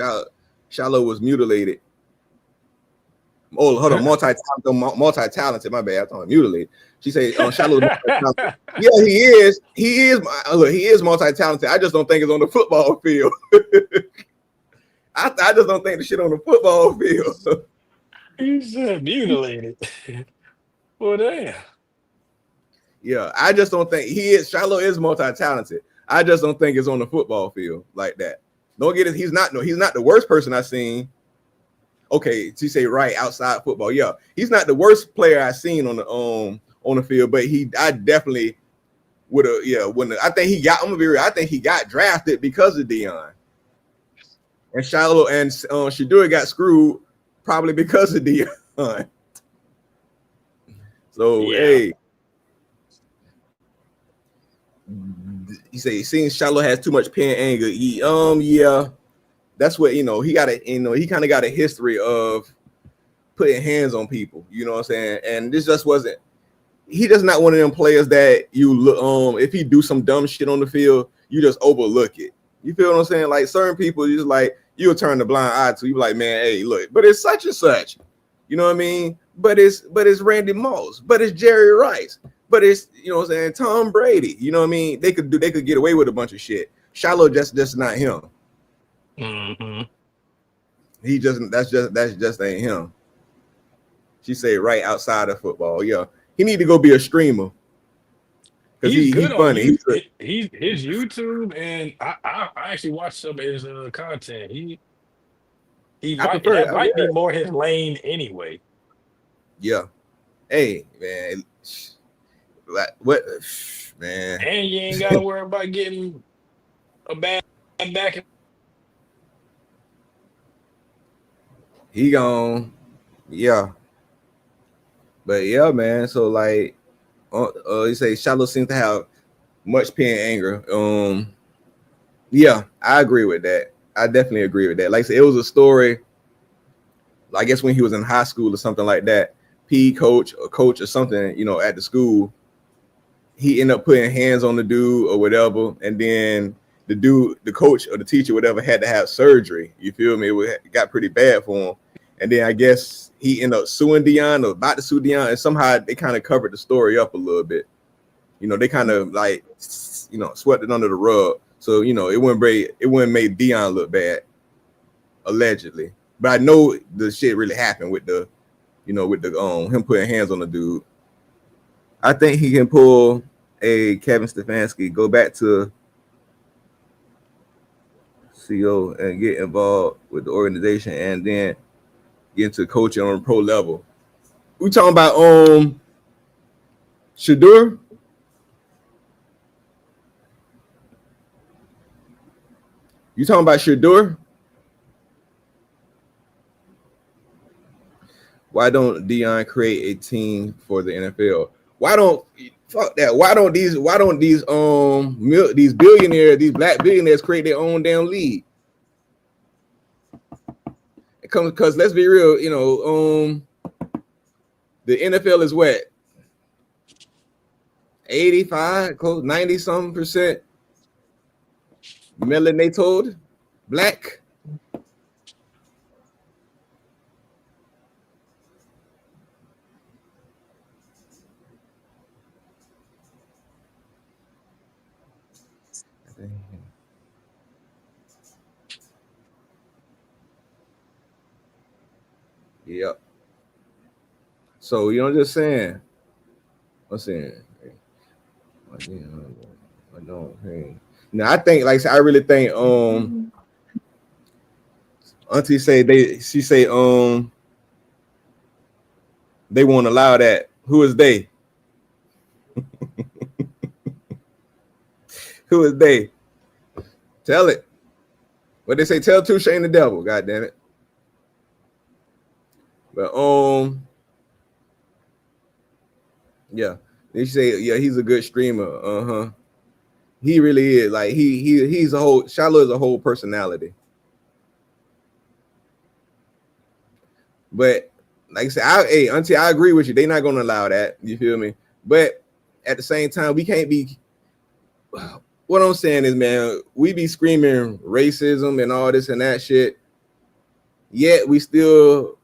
Speaker 1: Shiloh was mutilated. Oh, hold on, multi-talented. My bad, I thought mutilated. She said Shiloh was multi-talented. Yeah, he is. He is multi-talented. I just don't think it's on the football field. I just don't think the shit on the football field.
Speaker 2: You said mutilated. Well, damn.
Speaker 1: Yeah, I just don't think Shiloh is multi-talented. I just don't think it's on the football field like that. Don't get it. He's not the worst person I've seen. Okay, she say right outside football. Yeah, he's not the worst player I've seen on the field, but I definitely would have. Yeah, I'm gonna be real. I think he got drafted because of Deion. And Shiloh and Shedeur got screwed probably because of Deion. So hey, he say he seems Shiloh has too much pain anger. Yeah, that's what he got he kind of got a history of putting hands on people. You know what I'm saying? And this just wasn't. He just not one of them players that you look. If he do some dumb shit on the field, you just overlook it. You feel what I'm saying? Like certain people, you just like you'll turn the blind eye to. You be like, man, hey, look, but it's such and such. You know what I mean? But it's Randy Moss. But it's Jerry Rice. But it's what I'm saying, Tom Brady. You know what I mean? They could get away with a bunch of shit. Shiloh just not him.
Speaker 2: Mm-hmm.
Speaker 1: He that's just ain't him. She said right outside of football. Yeah, he need to go be a streamer. Because he's funny.
Speaker 2: His YouTube, and I actually watched some of his content. He might be more his lane anyway.
Speaker 1: Yeah. Hey, man. What man?
Speaker 2: And you ain't gotta worry about getting a bad back.
Speaker 1: He gone. Yeah. But yeah, man. So like you say Shiloh seems to have much pain and anger. Yeah, I agree with that. I definitely agree with that. Like I said, it was a story. I guess when he was in high school or something like that, PE coach or something, at the school, he ended up putting hands on the dude or whatever, and then the coach or the teacher, whatever, had to have surgery. You feel me? It got pretty bad for him. And then I guess he ended up suing Deion or about to sue Deion, and somehow they kind of covered the story up a little bit. They kind of like, swept it under the rug. So, it wouldn't make Deion look bad, allegedly. But I know the shit really happened with the him putting hands on the dude. I think he can pull a Kevin Stefanski, go back to CO and get involved with the organization and then get into coaching on a pro level. We talking about Shedeur? You talking about Shedeur? Why don't Deion create a team for the NFL? Why don't fuck that? Why don't these these billionaires, these black billionaires create their own damn league? It comes because let's be real, the NFL is what 85, close 90 something percent melanated black. Yep. So just saying. I'm saying. I don't. Hey. Now I think, like I really think, Auntie say she say they won't allow that. Who is they? Who is they? Tell it. What they say? Tell Touche ain't the devil. God damn it. But yeah. They say he's a good streamer. He really is. Like he's a whole. Shiloh is a whole personality. But like I said, Auntie, I agree with you. They're not gonna allow that. You feel me? But at the same time, we can't be. What I'm saying is, man, we be screaming racism and all this and that shit. Yet we still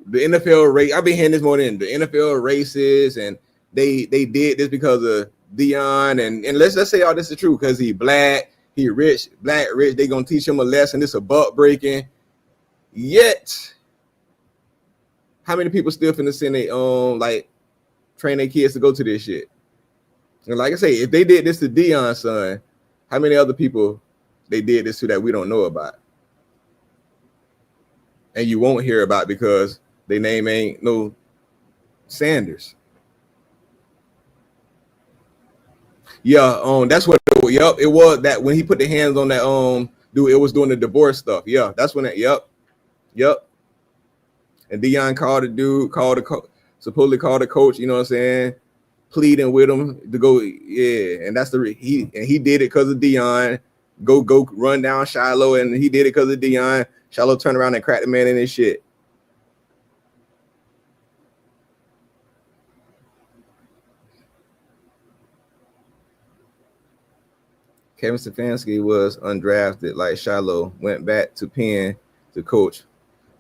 Speaker 1: the NFL race. I've been hearing this more than the NFL races, and they did this because of Deion, and let's say all this is true because he black, he rich, black rich. They gonna teach him a lesson. It's a butt breaking. Yet, how many people still finna send they like train their kids to go to this shit? And like I say, if they did this to Deion's son, how many other people they did this to that we don't know about? And you won't hear about because their name ain't no Sanders. Yeah, that's what. Yep, it was that when he put the hands on that dude, it was doing the divorce stuff. Yeah, that's when it. Yep. And Deion called the dude, supposedly called the coach. You know what I'm saying? Pleading with him to go. Yeah, and that's he did it because of Deion. Go run down Shiloh, and he did it because of Deion. Shiloh turned around and cracked the man in his shit. Kevin Stefanski was undrafted, like Shiloh went back to Penn to coach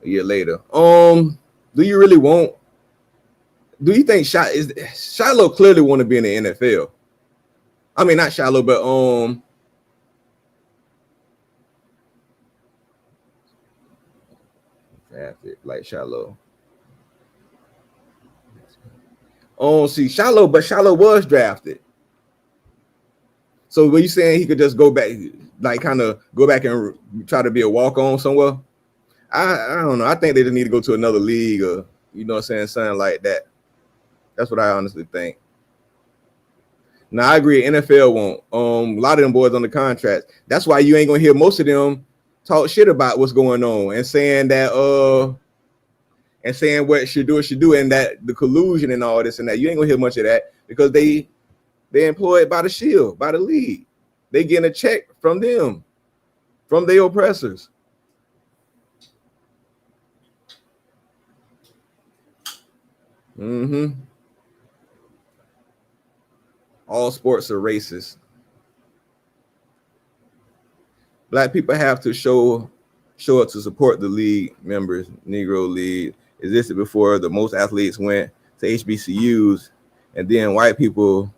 Speaker 1: a year later. Do you really want? Do you think Shiloh clearly want to be in the NFL? I mean, not Shiloh, but drafted like Shiloh. See Shiloh, but Shiloh was drafted. So were you saying he could just go back, like kind of go back and try to be a walk-on somewhere? I don't know. I think they just need to go to another league or you know what I'm saying, something like that. That's what I honestly think. Now I agree, NFL won't. A lot of them boys on the contracts. That's why you ain't gonna hear most of them talk shit about what's going on and saying that and saying what should do and that the collusion and all this and that. You ain't gonna hear much of that because they're employed by the Shield, by the league. They getting a check from them, from their oppressors. All sports are racist. Black people have to show up to support the league members. Negro League existed before the most athletes went to HBCUs, and then white people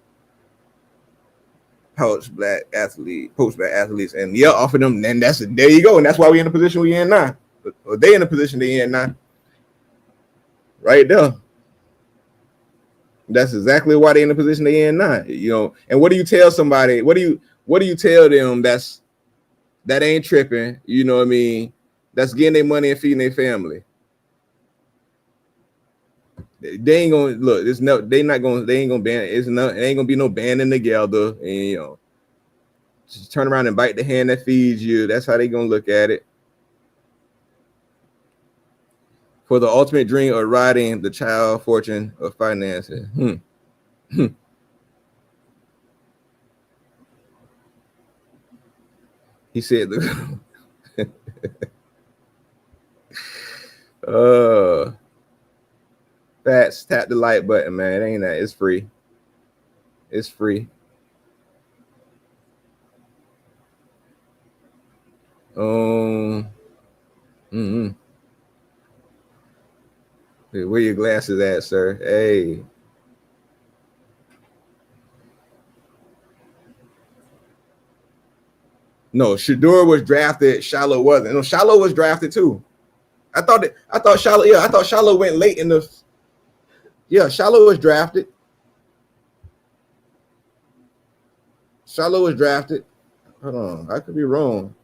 Speaker 1: poach black athletes, and offer them. And there you go, and that's why we in the position we in now. Or they in the position they in now, right there. That's exactly why they in the position they in now. And what do you tell somebody? What do you tell them that ain't tripping? You know what I mean? That's getting their money and feeding their family. They ain't gonna look. They ain't gonna ban. It ain't gonna be no banding together. And just turn around and bite the hand that feeds you. That's how they gonna look at it. for the ultimate dream of riding the child fortune of financing. He said Fats, tap the like button, man. It ain't that. It's free. It's free. Hey, where your glasses at, sir? Hey. No, Shedeur was drafted. Shiloh wasn't. No, Shiloh was drafted too. I thought Shiloh. Yeah, I thought Shiloh went late in the. Yeah, Shiloh was drafted. Shiloh was drafted. Hold on, I could be wrong.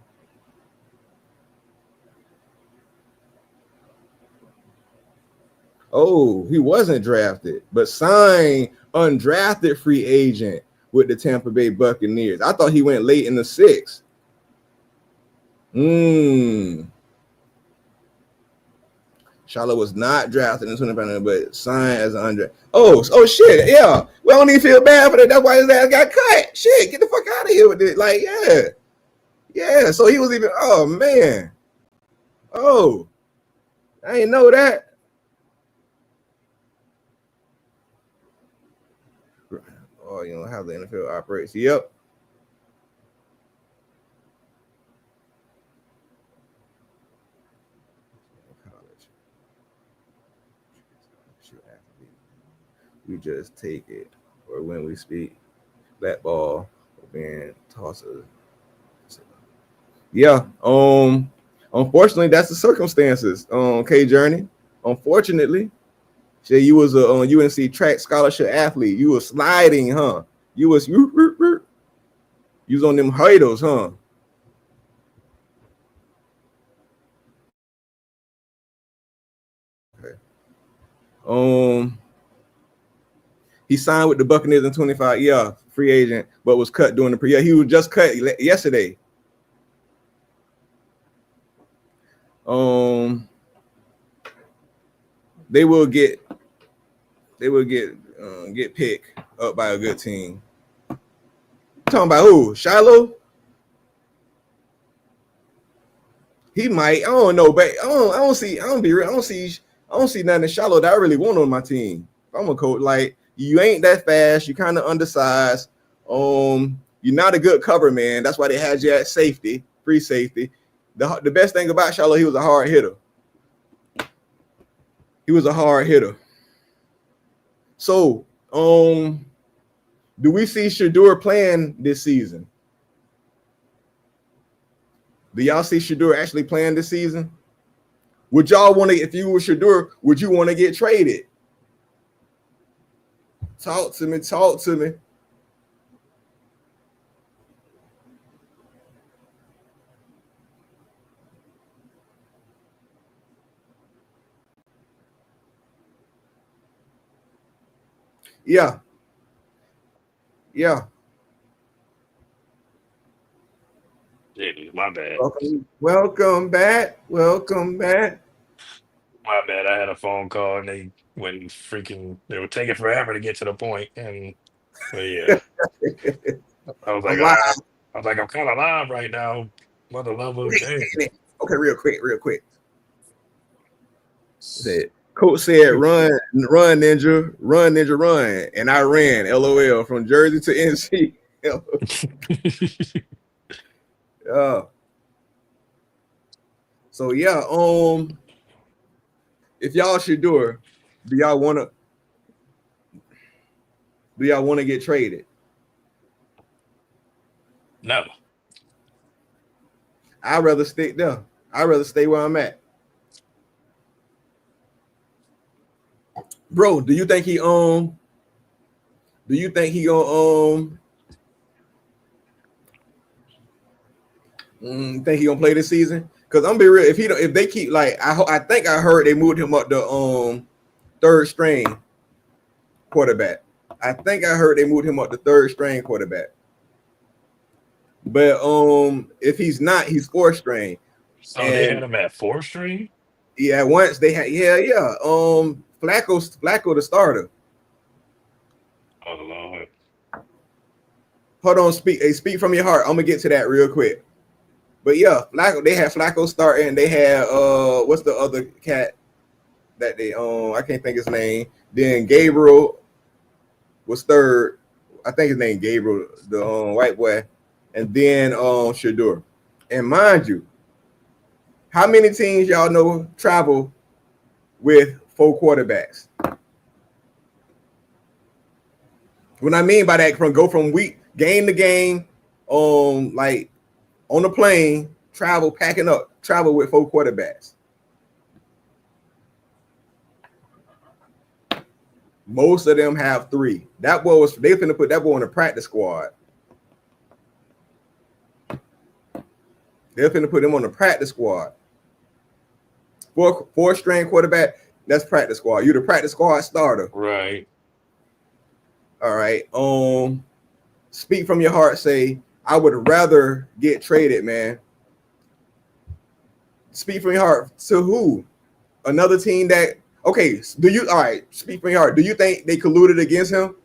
Speaker 1: Oh, he wasn't drafted, but signed undrafted free agent with the Tampa Bay Buccaneers. I thought he went late in the 6th. Shiloh was not drafted in 2020, but signed as an undrafted. Oh shit, yeah. We don't even feel bad for that. That's why his ass got cut. Shit, get the fuck out of here with it. Like, yeah. So he was even. Oh man. Oh, I didn't know that. Oh, you know how the NFL operates. Yep. We just take it, or when we speak, black ball being tossed. Yeah. Unfortunately, that's the circumstances. K Journey. Unfortunately, Jay, you was a UNC track scholarship athlete. You was sliding, huh? You was on them hurdles, huh? Okay. He signed with the Buccaneers in 25. Yeah, free agent, but was cut during the pre. Yeah, he was just cut yesterday. They will get picked up by a good team. Talking about who? Shiloh? He might. I don't know, but I don't see nothing in Shiloh that I really want on my team. I'm a coach. Like, you ain't that fast. You kind of undersized. You're not a good cover man. That's why they had you at safety, free safety. The best thing about Shiloh, he was a hard hitter. So, do we see Shedeur playing this season? Do y'all see Shedeur actually playing this season? Would y'all want to, if you were Shedeur, would you want to get traded? Talk to me. Yeah.
Speaker 2: My bad.
Speaker 1: Welcome back.
Speaker 2: My bad. I had a phone call and they were taking forever to get to the point. And yeah, I was like, I'm kind of live right now. Mother love of
Speaker 1: okay, real quick. Coach said, run, ninja, run. And I ran, LOL, from Jersey to NC. So yeah, if y'all Shedeur, do y'all want to get traded?
Speaker 2: No.
Speaker 1: I'd rather stick there. I'd rather stay where I'm at. Bro, do you think he gonna think he gonna play this season? Because I'm be real, if they keep, like, I think I heard they moved him up to third string quarterback. I think I heard they moved him up to third string quarterback. But if he's not, he's fourth string.
Speaker 2: So they had him at fourth string?
Speaker 1: Yeah, once they had Flacco the starter.
Speaker 2: Oh Lord.
Speaker 1: Hold on, speak from your heart. I'm gonna get to that real quick. But yeah, Flacco, they had Flacco starting. They had what's the other cat that they I can't think his name. Then Gabriel was third. I think his name Gabriel, the white boy, and then Shedeur. And mind you, how many teams y'all know travel with 4 quarterbacks? What I mean by that, from week game to game, like on the plane, packing up, travel with 4 quarterbacks. Most of them have 3. They finna put that boy on the practice squad. They're finna put him on the practice squad. 4-string quarterback, that's practice squad. You're the practice squad starter.
Speaker 2: Right.
Speaker 1: All right. Speak from your heart. Say, I would rather get traded, man. Speak from your heart. To who? Another team that. Okay. All right. Speak from your heart. Do you think they colluded against him?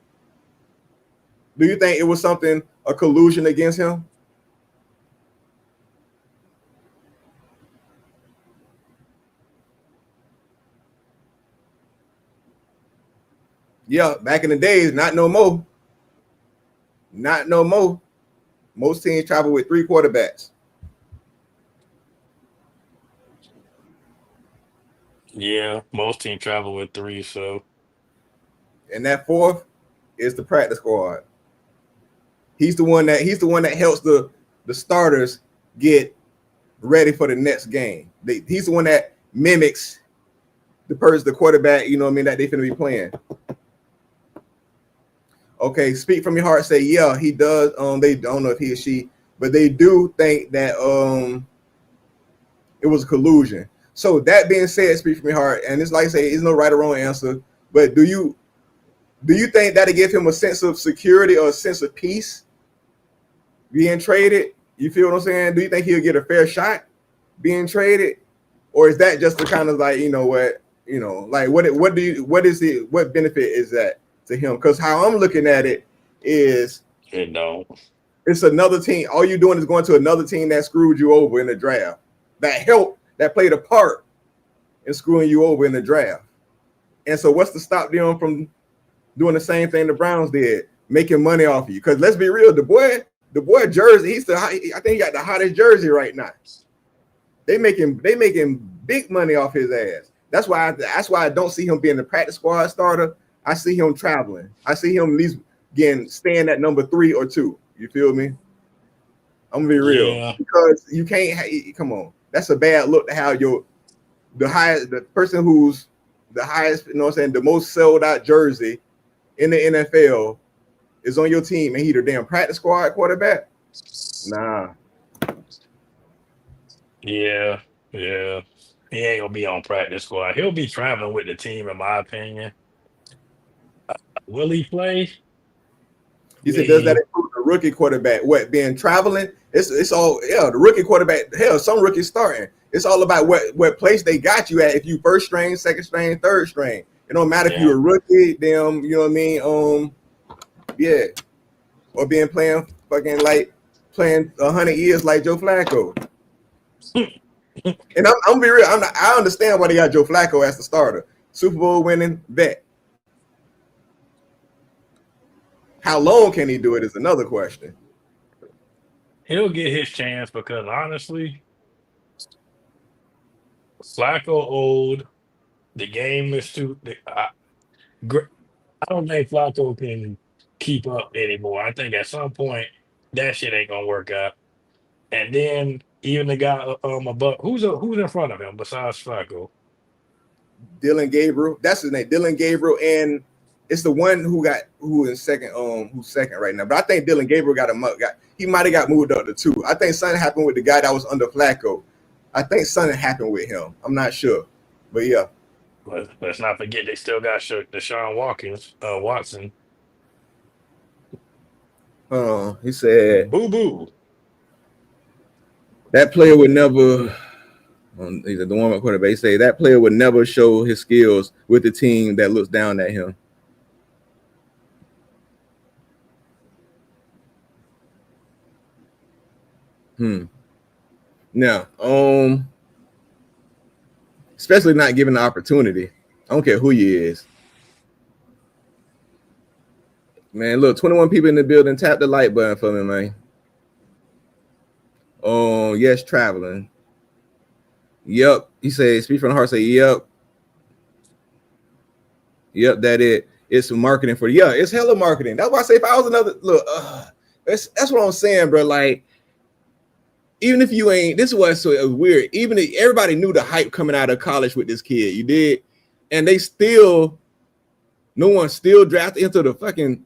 Speaker 1: Do you think it was a collusion against him? Yeah, back in the days, not no more. Not no more. Most teams travel with 3 quarterbacks.
Speaker 2: Yeah, most teams travel with 3, so.
Speaker 1: And that 4th is the practice squad. He's the one that helps the starters get ready for the next game. He's the one that mimics the quarterback, you know what I mean, that they finna be playing. Okay, speak from your heart. Say, yeah, he does. They don't know if he or she, but they do think that it was a collusion. So that being said, speak from your heart, and it's like I say, it's no right or wrong answer. But do you think that'll give him a sense of security or a sense of peace being traded? You feel what I'm saying? Do you think he'll get a fair shot being traded, or is that just the kind of like, what benefit is that to him? Because how I'm looking at it is, it's another team. All you're doing is going to another team that screwed you over in the draft, that played a part in screwing you over in the draft. And so what's to stop them from doing the same thing the Browns did, making money off of you? Because let's be real, the boy jersey, I think he got the hottest jersey right now. They making big money off his ass. That's why I don't see him being the practice squad starter. I see him traveling. I see him at least staying at number 3 or 2. You feel me? I'm gonna be real, because you can't. Come on, that's a bad look to have the person who's the highest, you know what I'm saying, the most sold out jersey in the NFL is on your team, and he the damn practice squad quarterback. Nah.
Speaker 2: Yeah. He ain't gonna be on practice squad. He'll be traveling with the team, in my opinion. Will he play?
Speaker 1: You said, does that include the rookie quarterback? What, being traveling? It's all, the rookie quarterback. Hell, some rookies starting. It's all about what place they got you at. If you first string, second string, third string, it don't matter if you're a rookie. Them, you know what I mean? Or playing 100 years like Joe Flacco. And I'm gonna be real. I understand why they got Joe Flacco as the starter, Super Bowl winning vet. How long can he do it is another question.
Speaker 2: He'll get his chance, because honestly, Flacco old. The game is too. I don't think Flacco can keep up anymore. I think at some point that shit ain't gonna work out. And then even the guy above, who's in front of him besides Flacco?
Speaker 1: Dillon Gabriel. That's his name. Dillon Gabriel, and it's the one who's second right now. But I think Dillon Gabriel he might have got moved up to 2. I think something happened with the guy that was under Flacco. I think something happened with him. I'm not sure. But yeah.
Speaker 2: Let's not forget they still got Deshaun Watson.
Speaker 1: He said,
Speaker 2: boo boo.
Speaker 1: That player would never. He's a warm-up quarterback. They say that player would never show his skills with the team that looks down at him. Now, especially not given the opportunity. I don't care who he is. Man, look, 21 people in the building. Tap the like button for me, man. Oh, yes, traveling. Yep. He said, speak from the heart. Say, yep. Yep, that it. It's some marketing for it's hella marketing. That's why I say if I was another look, that's what I'm saying, bro. Like, even if you ain't, this is what's so weird. Even if everybody knew the hype coming out of college with this kid, you did, and they still, no one still drafted into the fucking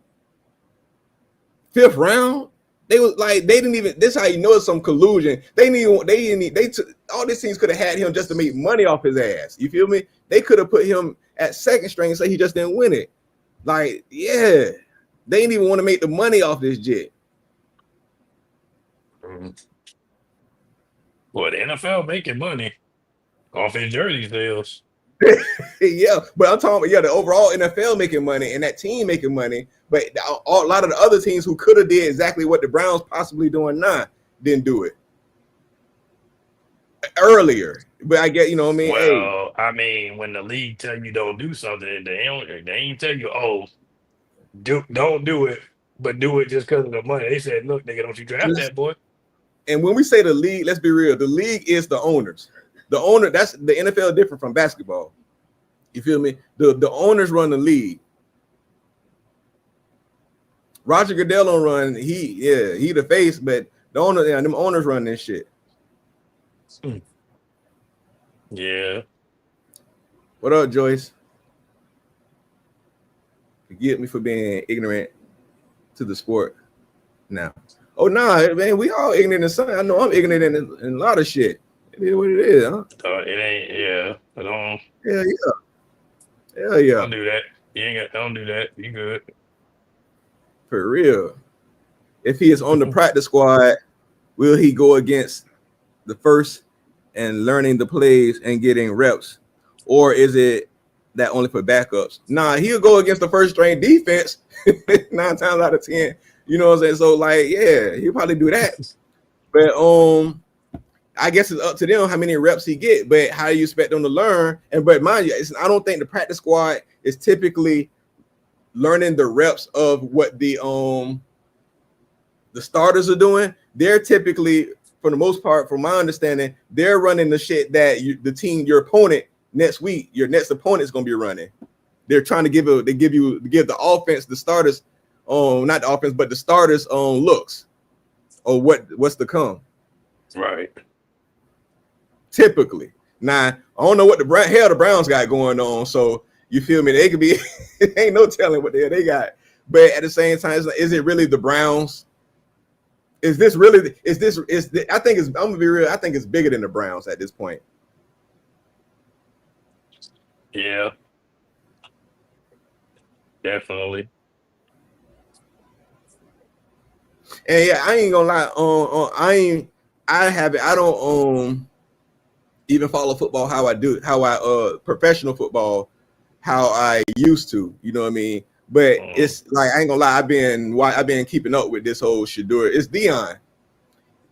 Speaker 1: 5th round. They was like, they didn't even. This is how you know it's some collusion. They took all these teams could have had him just to make money off his ass. You feel me? They could have put him at 2nd string and say he just didn't win it. Like, yeah, they didn't even want to make the money off this jet.
Speaker 2: Well, the NFL making money off his jersey sales.
Speaker 1: Yeah, but I'm talking about the overall NFL making money and that team making money, but a lot of the other teams who could have did exactly what the Browns possibly doing now didn't do it earlier. But I get, you know what I mean?
Speaker 2: Well, I mean, when the league tell you don't do something, they ain't tell you, oh, don't do it, but do it just because of the money. They said, look, nigga, don't you draft that boy.
Speaker 1: And when we say the league, let's be real. The league is the owners. The owner, that's the NFL different from basketball. You feel me? The owners run the league. Roger Goodell don't run. He the face, but the owner, them owners run this shit.
Speaker 2: Yeah.
Speaker 1: What up, Joyce? Forgive me for being ignorant to the sport. Now, oh nah, man, we all ignorant in something. I know I'm ignorant in a lot of shit. It is what it is, huh?
Speaker 2: It ain't. Yeah. I don't.
Speaker 1: Yeah. Hell yeah.
Speaker 2: Don't do that. You ain't got. Don't do that. You good?
Speaker 1: For real. If he is on the practice squad, will he go against the first and learning the plays and getting reps, or is it that only for backups? Nah, he'll go against the first string defense 9 times out of 10. You know what I'm saying? So like, yeah, he'll probably do that. But I guess it's up to them how many reps he get. But how do you expect them to learn? But mind you, I don't think the practice squad is typically learning the reps of what the starters are doing. They're typically, for the most part, from my understanding, they're running the shit that your opponent next week, your next opponent is going to be running. They're trying to give the offense, the starters, not the offense, but the starters looks or what's to come.
Speaker 2: Right.
Speaker 1: Typically. Now, I don't know what the Browns got going on. So you feel me? They could be, ain't no telling what they got. But at the same time, is it really the Browns? I think I'm gonna be real. I think it's bigger than the Browns at this point.
Speaker 2: Yeah. Definitely.
Speaker 1: And yeah, I ain't gonna lie. I don't even follow football how I professional football how I used to. You know what I mean? But it's like, I ain't gonna lie. I've been keeping up with this whole Shedeur. It's Deion.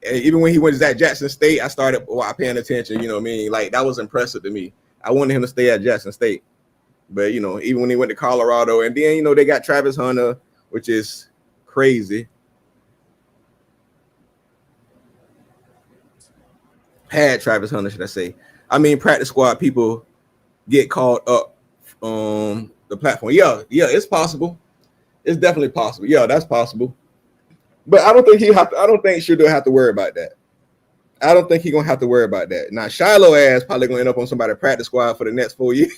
Speaker 1: And even when he went to Jackson State, I started paying attention. You know what I mean? Like, that was impressive to me. I wanted him to stay at Jackson State. But, even when he went to Colorado, and then, they got Travis Hunter, which is crazy. Had Travis Hunter, should I say. I mean, practice squad people get called up on the platform. Yeah, it's possible. It's definitely possible. Yeah, that's possible. But I don't think Shedeur have to worry about that. I don't think he's gonna have to worry about that. Now, Shiloh ass probably gonna end up on somebody's practice squad for the next 4 years.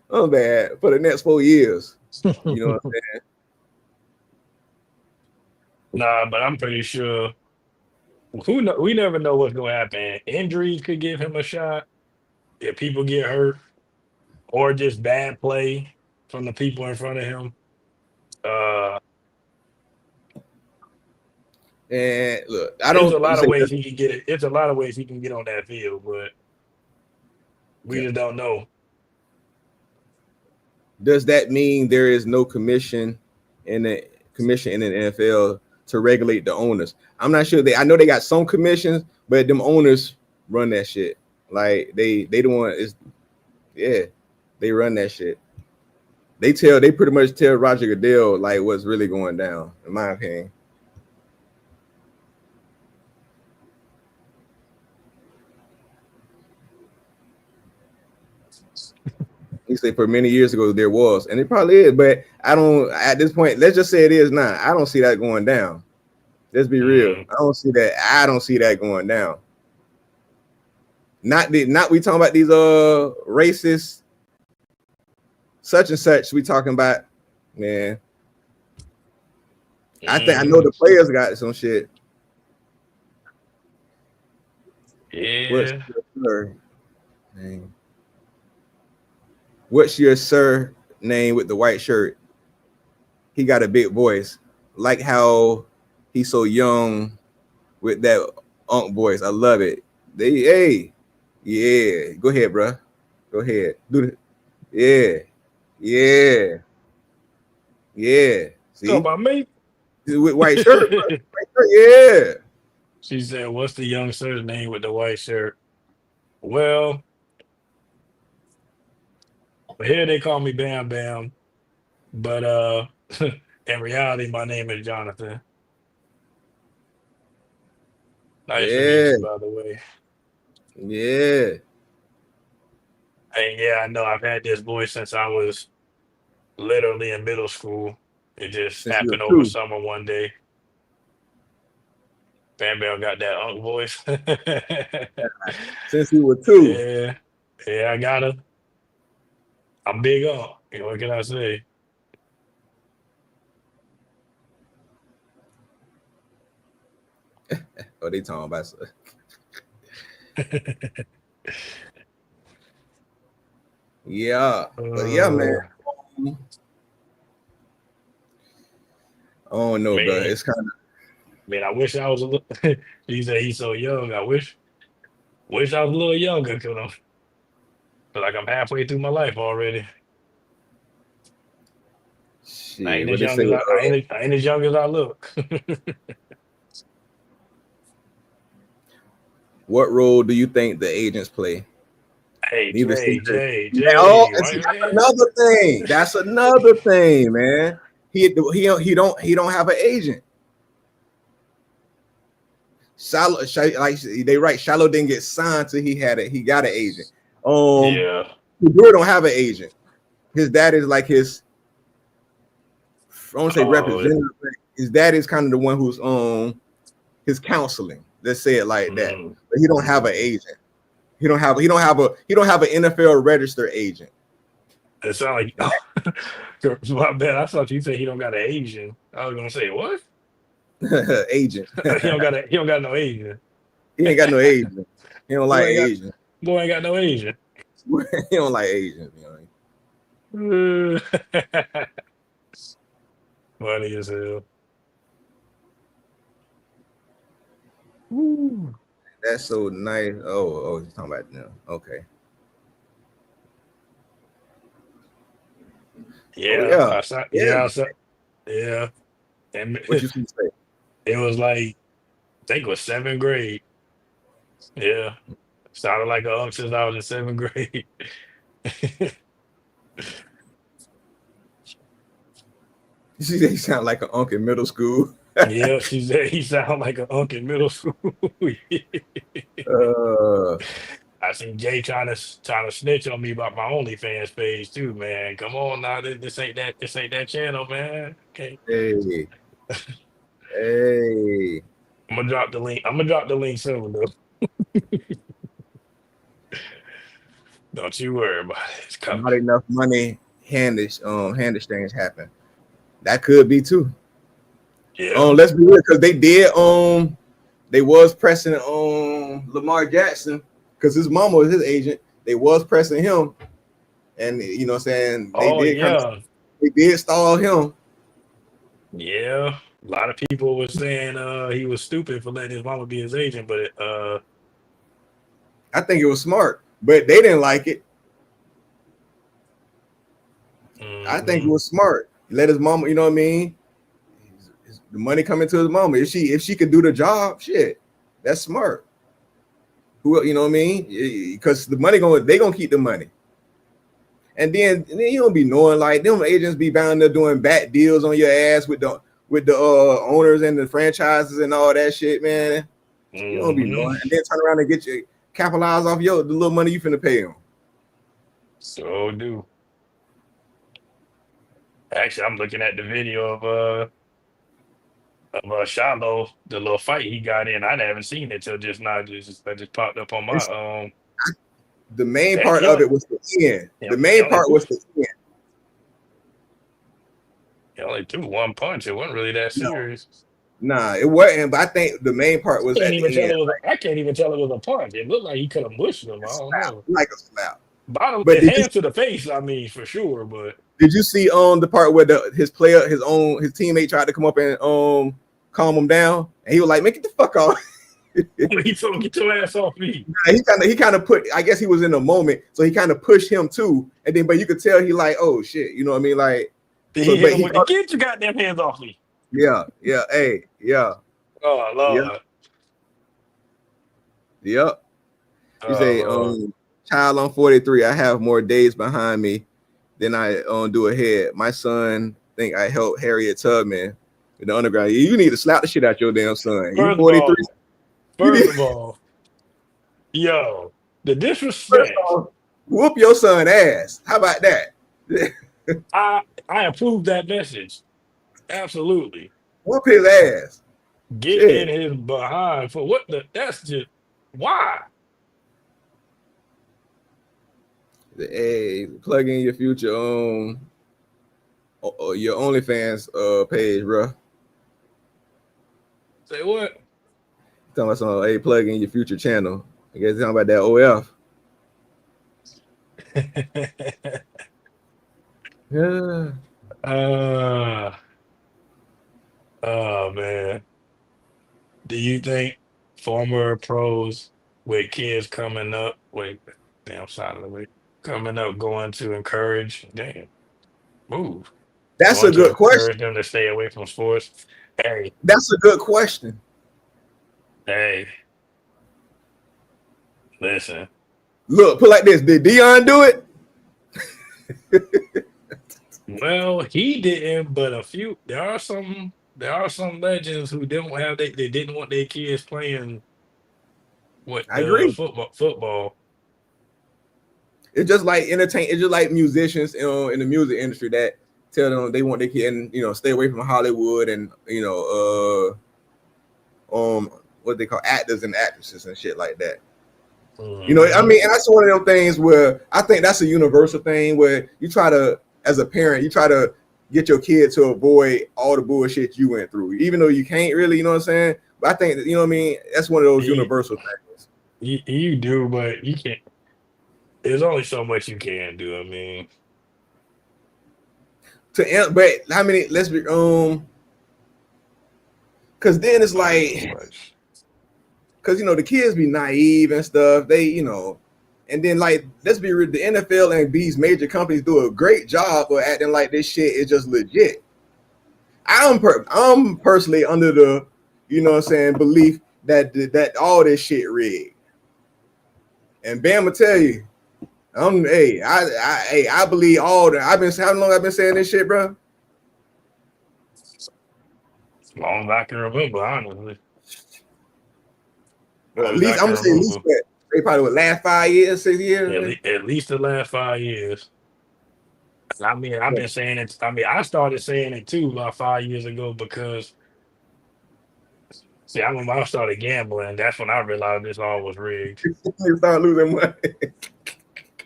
Speaker 1: Oh, bad for the next 4 years. You know what I'm saying?
Speaker 2: Nah, but I'm pretty sure. We never know what's gonna happen. Injuries could give him a shot if people get hurt, or just bad play from the people in front of him.
Speaker 1: And look, I
Speaker 2: There's a
Speaker 1: don't
Speaker 2: lot of
Speaker 1: say
Speaker 2: ways he can get it. It's a lot of ways he can get on that field, but we
Speaker 1: yeah.
Speaker 2: just don't know.
Speaker 1: Does that mean there is no commission in the NFL to regulate the owners? I'm not sure. I know they got some commissions, but them owners run that shit. Like they don't want is yeah, they run that shit. They pretty much tell Roger Goodell like what's really going down, in my opinion. He said for many years ago there was, and it probably is, but I don't at this point, let's just say it is now. I don't see that going down. Let's be real. I don't see that going down. Not we talking about these racist such and such. We talking about, man. I think I know the players got some shit.
Speaker 2: Yeah.
Speaker 1: What's your sir name with the white shirt? He got a big voice, like how he's so young with that unk voice. I love it. Yeah. Go ahead, bro. Go ahead. Do it. Yeah. See,
Speaker 2: Talk about me
Speaker 1: with white shirt. White shirt. Yeah.
Speaker 2: She said, "What's the young sir's name with the white shirt?" Well, here they call me Bam Bam, but in reality, my name is Jonathan. Nice to meet you, by the way.
Speaker 1: Yeah.
Speaker 2: And yeah, I know I've had this voice since I was literally in middle school. It just
Speaker 1: Since you
Speaker 2: happened
Speaker 1: were
Speaker 2: over
Speaker 1: 2.
Speaker 2: summer one day. Bam Bam got that unk voice.
Speaker 1: Since you were 2.
Speaker 2: Yeah, I got her. I'm big unk. You know, what can I say?
Speaker 1: Oh, they talking about yeah. But yeah, man. I don't know, bro. It's kind of.
Speaker 2: I wish I was a little. He said he's so young. I wish I was a little younger, because I feel like I'm halfway through my life already.
Speaker 1: Shit,
Speaker 2: I ain't
Speaker 1: what
Speaker 2: as
Speaker 1: they
Speaker 2: young
Speaker 1: say,
Speaker 2: as I ain't as young as I look.
Speaker 1: what role do you think the agents play?
Speaker 2: Hey,
Speaker 1: Neither
Speaker 2: Jay.
Speaker 1: Oh,
Speaker 2: Right,
Speaker 1: another thing. That's another thing, man. He don't have an agent. Shallow, like they write, Shallow didn't get signed till he got an agent.
Speaker 2: yeah.
Speaker 1: Fedor don't have an agent. His dad is like his, I don't say representative. His dad is kind of the one who's his counseling. Let's say it like that. But he don't have an agent. He don't have an NFL registered agent.
Speaker 2: It sounds like my bad. I thought you said he don't got an agent. I was gonna say what?
Speaker 1: Agent.
Speaker 2: He don't got no agent.
Speaker 1: He ain't got no agent. He don't like Asian.
Speaker 2: Boy ain't got no agent.
Speaker 1: He don't like Asians, you know.
Speaker 2: Funny as hell.
Speaker 1: Ooh. That's so nice. Oh, he's talking about them. Okay.
Speaker 2: Yeah. Yeah. And
Speaker 1: what you can say?
Speaker 2: It was like, I think it was 7th grade. Yeah. Sounded like a unk since I was in 7th grade.
Speaker 1: You see, they sound like an unk in middle school.
Speaker 2: Yeah, she said he sounded like an unk in middle school. I seen Jay trying to snitch on me about my OnlyFans page too, man. Come on now, this ain't that channel, man. Okay.
Speaker 1: Hey.
Speaker 2: I'm gonna drop the link soon, though. Don't you worry about it. It's coming.
Speaker 1: Not enough money hand exchange happen. That could be too.
Speaker 2: Yeah.
Speaker 1: Let's be real, because they was pressing Lamar Jackson because his mama was his agent. They was pressing him, and you know what I'm saying, they did stall him.
Speaker 2: Yeah. A lot of people were saying he was stupid for letting his mama be his agent, but
Speaker 1: I think it was smart, but they didn't like it. I think it was smart. Let his mama, you know what I mean? The money coming to his mama. If she could do the job, shit, that's smart. Who, you know what I mean? Because the money they gonna keep the money. And then you don't be knowing like them agents be bound there doing bad deals on your ass with the owners and the franchises and all that shit, man. You don't be knowing, and then turn around and get you capitalize off the little money you finna pay them.
Speaker 2: So do. Actually, I'm looking at the video of Shiloh, the little fight he got in. I haven't seen it till just now. That just popped up on my
Speaker 1: The main part of it was the end. The main part was the end.
Speaker 2: He only threw one punch. It wasn't really that serious.
Speaker 1: Nah, it wasn't. But I think the main part was at the end.
Speaker 2: I can't even tell it was a punch. It looked like he could have mushed him. I don't know.
Speaker 1: Like a slap.
Speaker 2: Bottom, but hand to the face. I mean, for sure. But
Speaker 1: did you see the part where his teammate tried to come up and calm him down, and he was like, "Make it the fuck off."
Speaker 2: He told, "Get your ass off me."
Speaker 1: He kind of put. I guess he was in a moment, so he kind of pushed him too, and then but you could tell he like, "Oh shit," you know what I mean? Like,
Speaker 2: get your goddamn hands off me.
Speaker 1: Yeah, hey, yeah.
Speaker 2: Oh Lord.
Speaker 1: Yep. You say, child, I'm 43. I have more days behind me than I do ahead. My son think I helped Harriet Tubman in the underground. You need to slap the shit out your damn son. You're 43.
Speaker 2: First of all, yo, the disrespect.
Speaker 1: Whoop your son ass. How about that?
Speaker 2: I approve that message. Absolutely.
Speaker 1: Whoop his ass.
Speaker 2: Get in his behind for what that's just why.
Speaker 1: Hey, plug in your future your OnlyFans page, bro.
Speaker 2: Say what?
Speaker 1: Talking about some plug in your future channel. I guess talking about that OF. Yeah.
Speaker 2: Oh man. Do you think former pros with kids coming up, coming up, going to encourage, move?
Speaker 1: That's a good question.
Speaker 2: Encourage them to stay away from sports. Hey,
Speaker 1: that's a good question.
Speaker 2: Hey, listen.
Speaker 1: Look, put like this. Did Deion do it?
Speaker 2: Well, he didn't, but there are some legends who they didn't want their kids playing
Speaker 1: I agree.
Speaker 2: football.
Speaker 1: It's just like it's just like musicians in the music industry that tell them they want their kid and stay away from Hollywood and what they call actors and actresses and shit like that. Mm-hmm. I mean, and that's one of them things where I think that's a universal thing where you try to, as a parent, you try to get your kid to avoid all the bullshit you went through, even though you can't really, you know what I'm saying? But I think, you know what I mean? That's one of those universal things.
Speaker 2: You do, but you can't. There's only so much you can do. I mean,
Speaker 1: but how many? Let's be because then it's like, because the kids be naive and stuff. They and then like let's be real, the NFL and these major companies do a great job of acting like this shit is just legit. I'm personally under the belief that all this shit rigged. And Bam will tell you, I believe all that. How long I've been saying this shit, bro?
Speaker 2: As long as I can remember, honestly.
Speaker 1: Well, at least I'm gonna say at least they probably last 5 years, 6 years.
Speaker 2: At least the last 5 years. I mean, I've been saying it. I mean, I started saying it too about 5 years ago because I remember I started gambling. That's when I realized this all was rigged.
Speaker 1: You start losing money.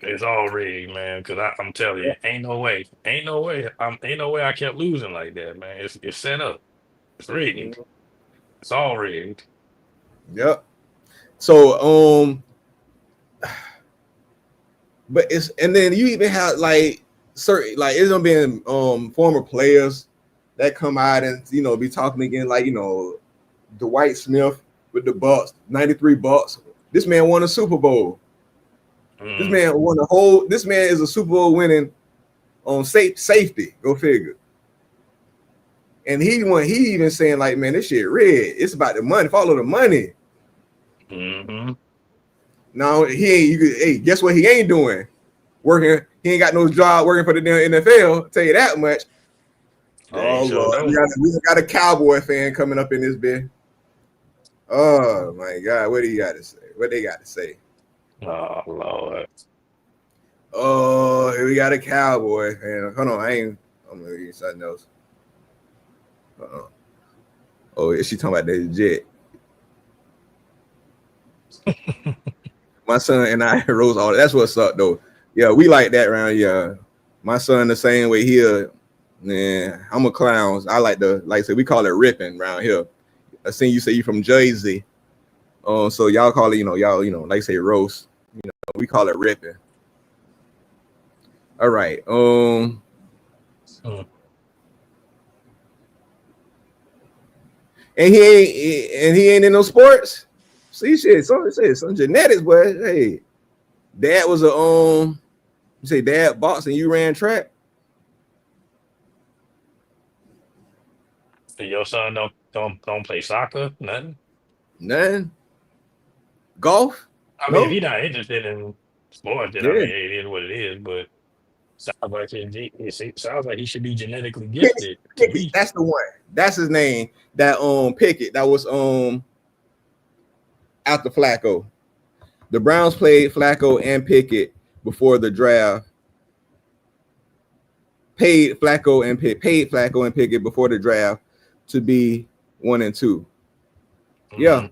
Speaker 2: It's all rigged, man. Because I'm telling you, ain't no way I kept losing like that, man. It's set up. It's rigged. It's all rigged.
Speaker 1: Yep. So but and then you even have like certain it's gonna be former players that come out and be talking again like Dwight Smith with the Bucks, 93 Bucks. This man won a Super Bowl. This man won a whole. This man is a Super Bowl winning on safety. Go figure. And he even saying like, man, this shit red. It's about the money. Follow the money.
Speaker 2: Mm-hmm.
Speaker 1: Now hey, guess what? He ain't doing working. He ain't got no job working for the damn NFL. I'll tell you that much. Oh Lord, we got a Cowboy fan coming up in this bit. Oh my God, what do you got to say? What they got to say?
Speaker 2: Oh Lord.
Speaker 1: Oh, here we got a Cowboy fan. Hold on, I'm gonna read something else. Oh, is she talking about the Jet? My son and I rose all. That's what's up though. Yeah, we like that around here. My son the same way here. Man, I'm a clown. I like I said, we call it ripping around here. I seen you say you from Jersey. So y'all call it, y'all, like I say roast. We call it ripping. All right. And he ain't in no sports. See shit, some genetics, but hey, dad was you say dad boxing, you ran track.
Speaker 2: So your son don't play soccer, nothing?
Speaker 1: Nothing. Golf?
Speaker 2: I mean, if he's not interested in sports, then I mean,
Speaker 1: Yeah.
Speaker 2: it is what it is. But sounds like he should be genetically gifted.
Speaker 1: Pickett, that's the one. That's his name. That Pickett. That was after Flacco. The Browns played Flacco and Pickett before the draft. Paid Flacco and Pickett before the draft to be 1 and 2. Mm-hmm. Yeah.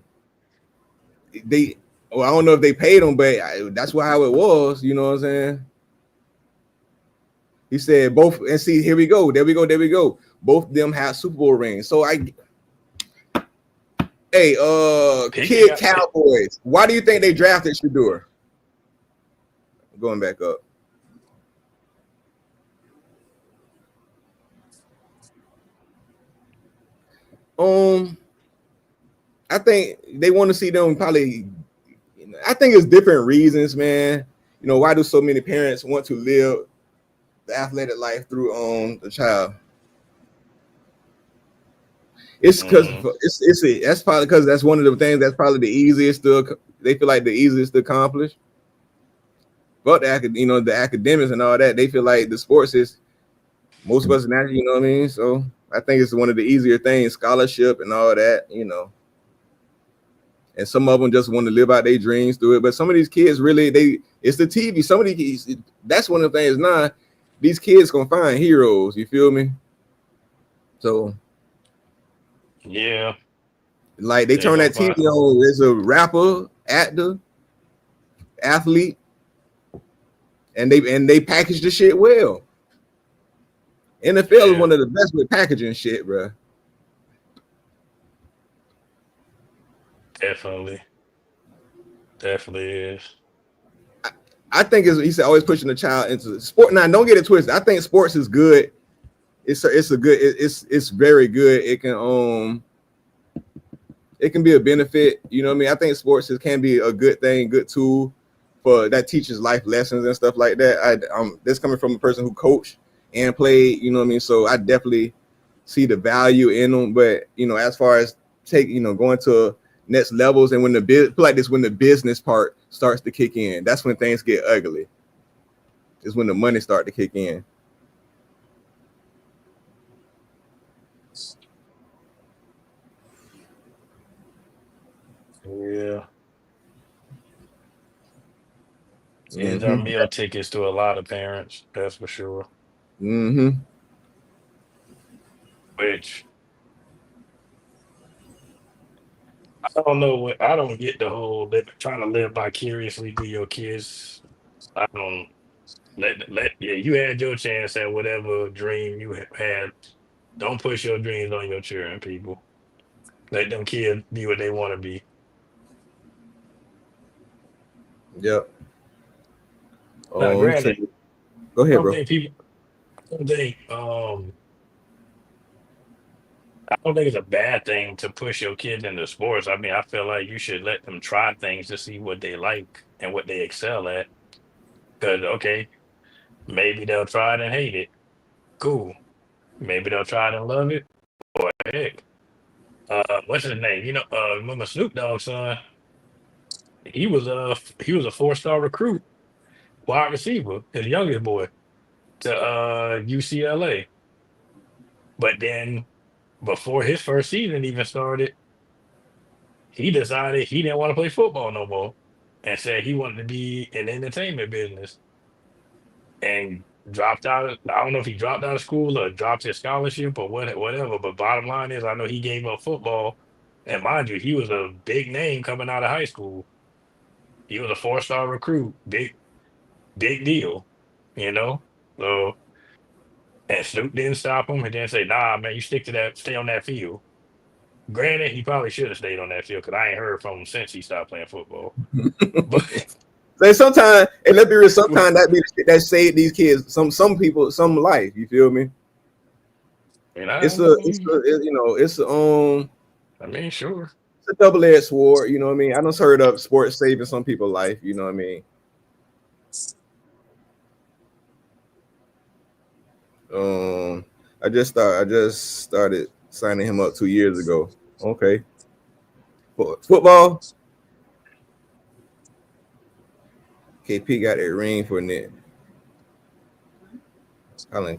Speaker 1: I don't know if they paid him, but that's how it was. You know what I'm saying? He said both, and see, here we go. There we go. Both of them have Super Bowl rings. So Kid Cowboys. Why do you think they drafted Shedeur? Going back up. I think they want to see them probably. I think it's different reasons, man. Why do so many parents want to live the athletic life through the child? It's because that's probably because that's one of the things that's probably the easiest they feel like the easiest to accomplish. But the academics and all that, they feel like the sports is most of us naturally, you know what I mean? So I think it's one of the easier things, scholarship and all that, And some of them just want to live out their dreams through it. But some of these kids really, it's the TV. Some of these kids, that's one of the things now. These kids gonna find heroes, you feel me? So
Speaker 2: yeah.
Speaker 1: Like they turn that TV on, there's a rapper, actor, athlete, and they package the shit well. NFL is one of the best with packaging shit, bro.
Speaker 2: Definitely is.
Speaker 1: I think he said always pushing the child into sport. Now, don't get it twisted. I think sports is good. It's very good. It can be a benefit. You know what I mean? I think sports can be a good thing, good tool for that teaches life lessons and stuff like that. This coming from a person who coached and played. You know what I mean? So I definitely see the value in them. But as far as going to next levels and when the business part starts to kick in, that's when things get ugly. It's when the money start to kick in.
Speaker 2: Yeah. These are meal tickets to a lot of parents, that's for sure.
Speaker 1: Mm-hmm.
Speaker 2: Which I don't know. I don't get the whole trying to live vicariously through your kids. I don't you had your chance at whatever dream you had. Don't push your dreams on your children, people. Let them kids be what they want to be.
Speaker 1: Yep.
Speaker 2: Now, granted,
Speaker 1: go ahead, bro.
Speaker 2: I don't think I don't think it's a bad thing to push your kids into sports. I mean, I feel like you should let them try things to see what they like and what they excel at. Because, okay, maybe they'll try it and hate it. Cool. Maybe they'll try it and love it. Or heck, what's his name? Remember Snoop Dogg's son? He was a 4-star recruit, wide receiver, his youngest boy to UCLA. But then before his first season even started, he decided he didn't want to play football no more and said he wanted to be in the entertainment business and dropped out. I don't know if he dropped out of school or dropped his scholarship or whatever. But bottom line is, I know he gave up football. And mind you, he was a big name coming out of high school. He was a 4-star recruit, big deal, you know. So and Snoop didn't stop him and then say, "Nah, man, you stick to that, stay on that field." Granted, he probably should have stayed on that field because I ain't heard from him since he stopped playing football. But
Speaker 1: Like sometimes, and let's be real, sometimes that be the shit that saved these kids, some people, some life. You feel me?
Speaker 2: I mean, sure.
Speaker 1: It's a double-edged sword. You know what I mean? I done heard of sports saving some people's life. You know what I mean? I just started signing him up 2 years ago. Okay, football. KP got a ring for Nick. Colin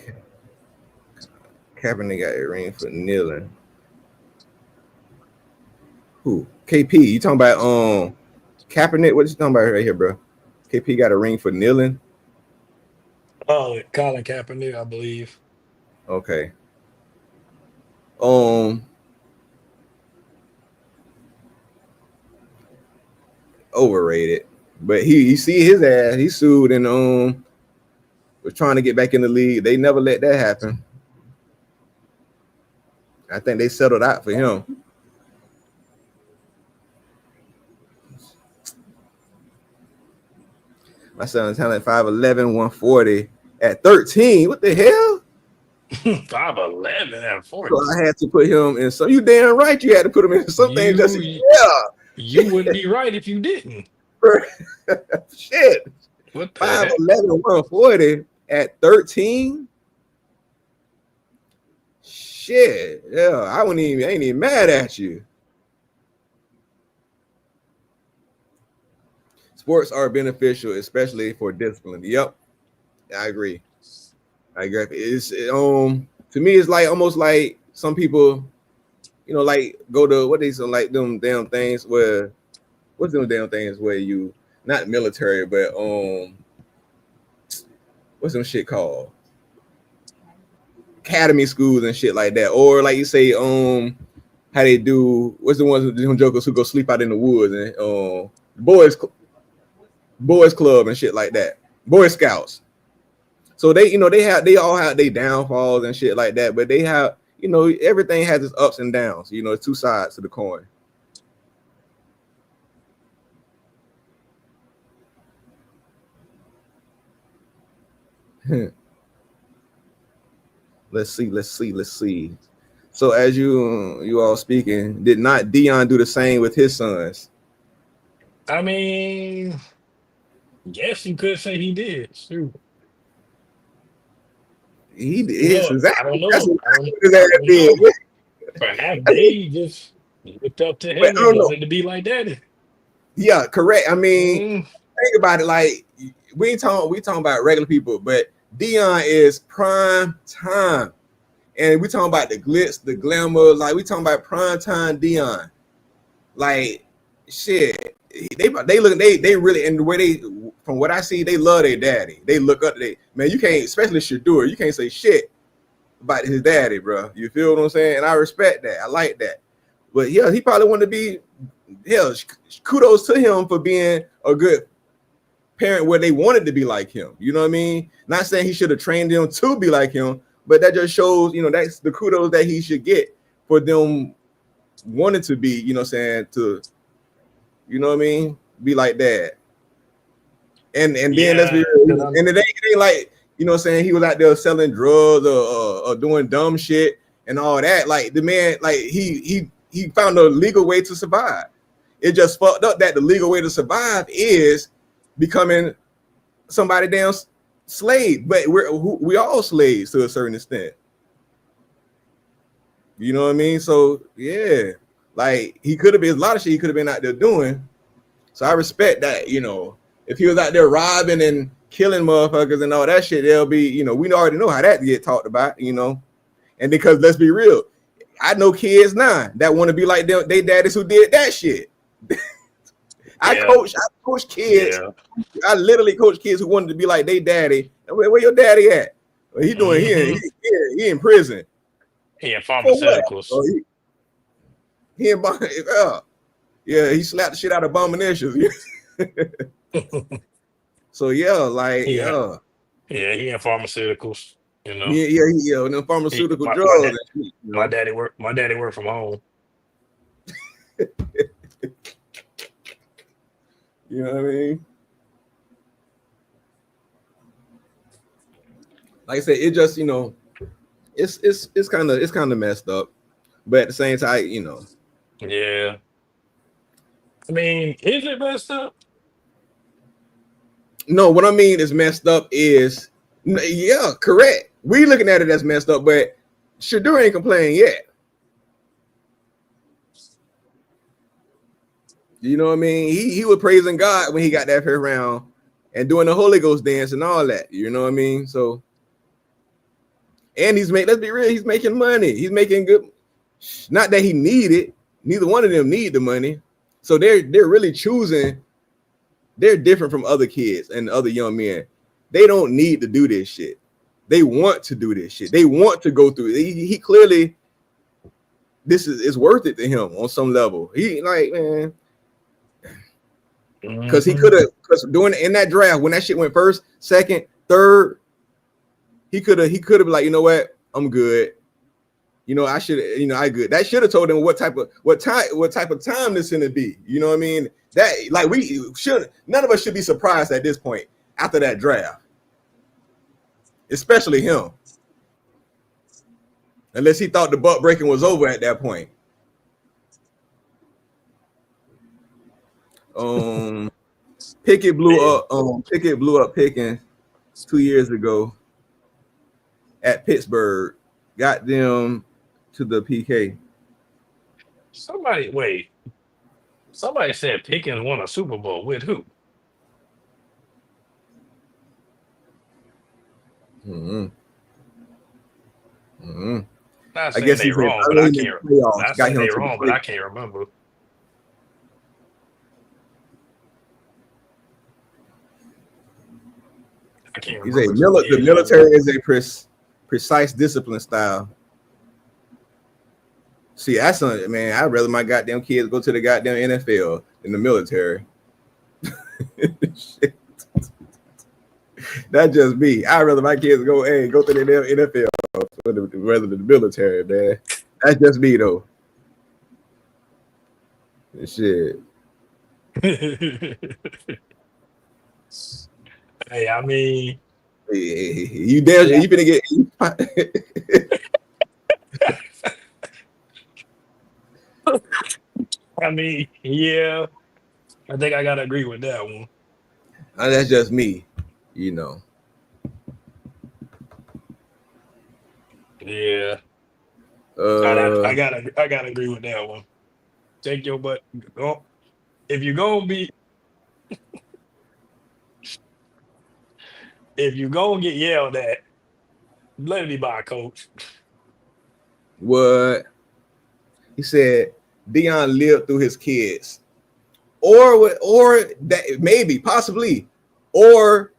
Speaker 1: Kaepernick got a ring for kneeling. Who? KP? You talking about Kaepernick? What you talking about right here, bro? KP got a ring for kneeling.
Speaker 2: Oh, Colin Kaepernick, I believe.
Speaker 1: Okay. Overrated. But you see his ass, he sued and was trying to get back in the league. They never let that happen. I think they settled out for him. My son's talent 5'11", 140 at 13. What the hell?
Speaker 2: 5'11" at 40.
Speaker 1: So I had to put him in some. You damn right you had to put him in something.
Speaker 2: You wouldn't be right if you didn't.
Speaker 1: Shit.
Speaker 2: What the
Speaker 1: 5'11", 140 at 13. Shit. Yeah, I ain't even mad at you. Sports are beneficial, especially for discipline. Yep. I agree. It's to me, it's like almost like some people, like go to what they like them damn things where what's them damn things where you not military, but what's some shit called? Academy schools and shit like that. Or like you say, how they do what's the ones them jokers who go sleep out in the woods and boys club and shit like that. Boy Scouts. So they all have their downfalls and shit like that, but they have, everything has its ups and downs. It's two sides to the coin. Let's see. So as you all speaking, did not Deion do the same with his sons?
Speaker 2: I mean, yes, you could say he did. Shoot.
Speaker 1: He did.
Speaker 2: Exactly. I don't know. Perhaps they just looked up to him and wanted to be like daddy.
Speaker 1: Yeah, correct. I mean, think about it. Like we talking about regular people, but Deion is prime time, and we talking about the glitz, the glamour. Like we talking about prime time Deion. Like shit, they really, and the way they, from what I see, they love their daddy. They look up to they man. You can't, especially Shedeur, you can't say shit about his daddy, bro. You feel what I'm saying? And I respect that. I like that. But yeah, he probably wanted to be. Hell, kudos to him for being a good parent where they wanted to be like him. You know what I mean? Not saying he should have trained them to be like him, but that just shows, that's the kudos that he should get for them wanting to be, saying, to, you know what I mean, be like that. And then let's be real, and it ain't like, saying he was out there selling drugs or doing dumb shit, and all that. Like the man, like he found a legal way to survive. It just fucked up that the legal way to survive is becoming somebody damn slave. But we all slaves to a certain extent. You know what I mean? So yeah, like he could have been a lot of shit he could have been out there doing. So I respect that. You know, if he was out there robbing and killing motherfuckers and all that shit, they'll be, you know, we already know how that get talked about, you know. And because let's be real, I know kids now that want to be like they daddies who did that shit. I coach kids. Yeah. I literally coach kids who wanted to be like they daddy. Where your daddy at? What he doing here? He in prison.
Speaker 2: He in pharmaceuticals.
Speaker 1: Oh, he in yeah, he slapped the shit out of abominations. So yeah, like he in
Speaker 2: pharmaceuticals. You know.
Speaker 1: Yeah, and the pharmaceutical drugs.
Speaker 2: My daddy worked from home.
Speaker 1: You know what I mean? Like I said, it just, you know, it's kind of messed up, but at the same time, you know.
Speaker 2: Yeah. I mean, is it messed up?
Speaker 1: No, what I mean is messed up is, yeah, correct. We looking at it as messed up, but Shedeur ain't complaining yet. You know what I mean? He was praising God when he got that first round and doing the Holy Ghost dance and all that. You know what I mean? So, and let's be real, he's making money. He's making good. Not that he need it. Neither one of them need the money. So they're really choosing. They're different from other kids and other young men. They don't need to do this shit. They want to do this shit. They want to go through it. He clearly, this is worth it to him on some level. He like, man, because he could have, because doing in that draft when that shit went first, second, third, he could have been like, you know what, I'm good. You know, I should, you know, I good. That should have told him what type of time this gonna be. You know what I mean? That like we should, none of us should be surprised at this point after that draft, especially him, unless he thought the butt breaking was over at that point. Pickett blew up Pickens 2 years ago at Pittsburgh. Got them to the PK.
Speaker 2: Somebody said Pickens won a Super Bowl with who? I guess they're wrong, but I can't. Not saying they're wrong, but I can't remember.
Speaker 1: He's the military is a precise discipline style. See, that's something, man. I'd rather my goddamn kids go to the goddamn NFL than the military. Shit. That's just me. I'd rather my kids go to the NFL rather than the military, man. That's just me though. Shit.
Speaker 2: Hey, I mean,
Speaker 1: you finna get.
Speaker 2: I mean, yeah, I think I gotta agree with that one.
Speaker 1: That's just me, you know.
Speaker 2: Yeah, I gotta agree with that one. Take your butt. If you're gonna be. If you go and get yelled at, let me by a coach.
Speaker 1: What? He said Deion lived through his kids. Or that maybe, possibly. Or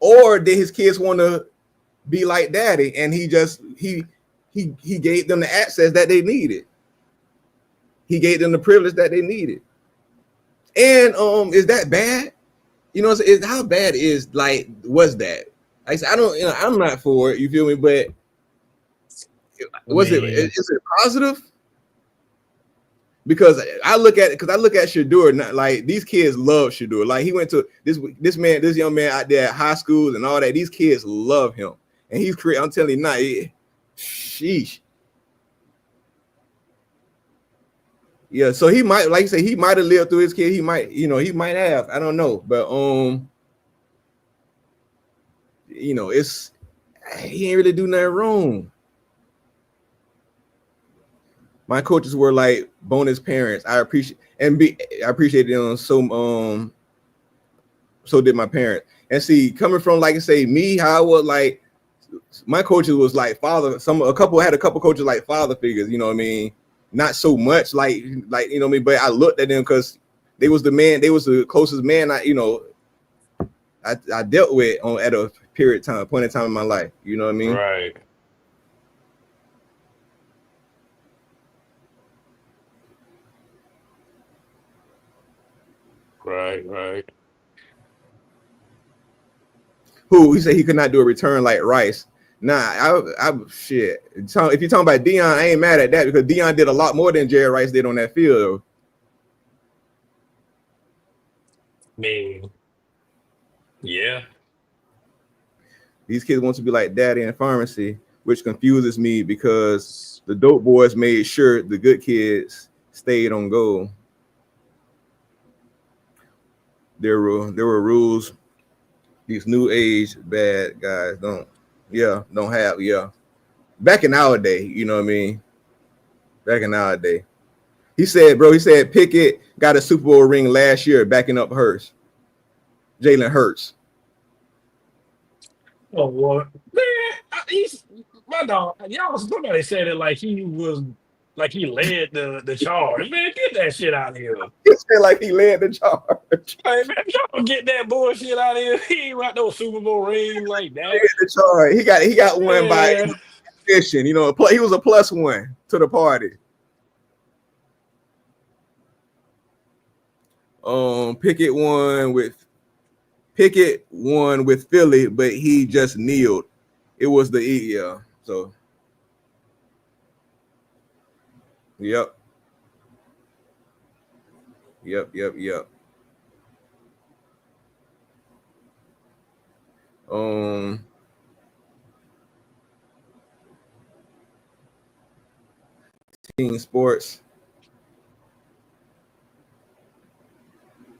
Speaker 1: did his kids want to be like daddy and he gave them the access that they needed. He gave them the privilege that they needed. And is that bad? You know, how bad is was that? I said, I'm not for it. You feel me? But is it positive? Because I look at Shedeur, not like these kids love Shedeur. Like he went to this young man out there at high schools and all that. These kids love him, and he's creating. I'm telling you, sheesh, Yeah, so he might, like I say, he might have lived through his kid. He might, he might have. I don't know, but it's he ain't really do nothing wrong. My coaches were like bonus parents. I appreciate them so did my parents. And see, coming from like I say me, how I was like my coaches was like father. A couple coaches like father figures. You know what I mean? Not so much like you know what I mean. But I looked at them because they was the man. They was the closest man I dealt with at a point in time in my life. You know what I mean?
Speaker 2: Right. Right.
Speaker 1: Who he said he could not do a return like Rice. Nah, I shit. If you're talking about Deion, I ain't mad at that because Deion did a lot more than Jerry Rice did on that field.
Speaker 2: I mean, yeah.
Speaker 1: These kids want to be like daddy in pharmacy, which confuses me because the dope boys made sure the good kids stayed on goal. There were rules. These new age bad guys don't have. Back in our day, you know what I mean? Back in our day. He said Pickett got a Super Bowl ring last year backing up Jalen Hurts.
Speaker 2: Oh, what? Man, he's my dog. Y'all, somebody said it like he led the charge. Man, get that shit out of here.
Speaker 1: He said like he led the charge.
Speaker 2: Hey, man, y'all get that bullshit out of here. He ain't got no Super Bowl ring like that.
Speaker 1: Led the charge. He got one by fishing. You know, he was a +1 to the party. Pickett won with Philly, but he just kneeled. It was the so yep. Team Sports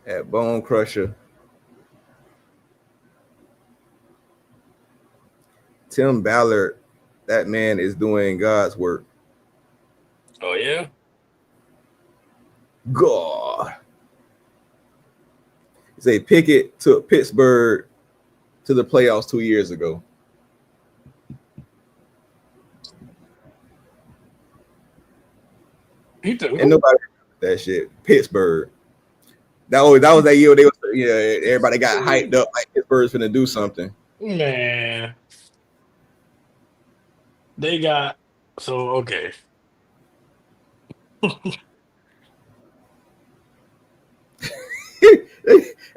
Speaker 1: at Bone Crusher. Tim Ballard, that man is doing God's work.
Speaker 2: Oh yeah.
Speaker 1: God. Say Pickett took Pittsburgh to the playoffs 2 years ago.
Speaker 2: He took
Speaker 1: and nobody that shit. Pittsburgh. That was that year they was everybody got hyped up like Pittsburgh's gonna do something.
Speaker 2: Man. They got okay.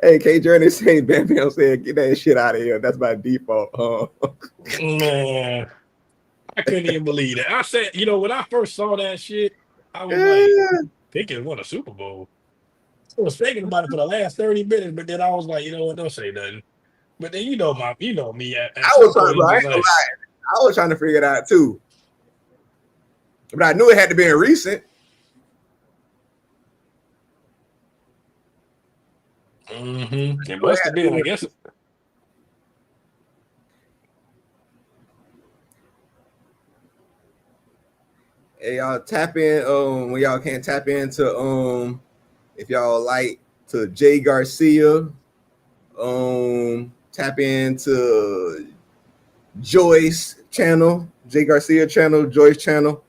Speaker 1: Hey, K Journey saying Bam Bam said, get that shit out of here. That's by default.
Speaker 2: Man, I couldn't even believe that. I said, when I first saw that shit, I was like, Pickett won a Super Bowl. I was thinking about it for the last 30 minutes, but then I was like, you know what, don't say nothing. But then you know me.
Speaker 1: I was trying to figure it out too. But I knew it had to be in recent.
Speaker 2: Mm-hmm. It must have been, I guess.
Speaker 1: Hey, y'all tap in when y'all can't tap into if y'all like to Jay Garcia, tap into Joyce channel, Jay Garcia channel, Joyce channel.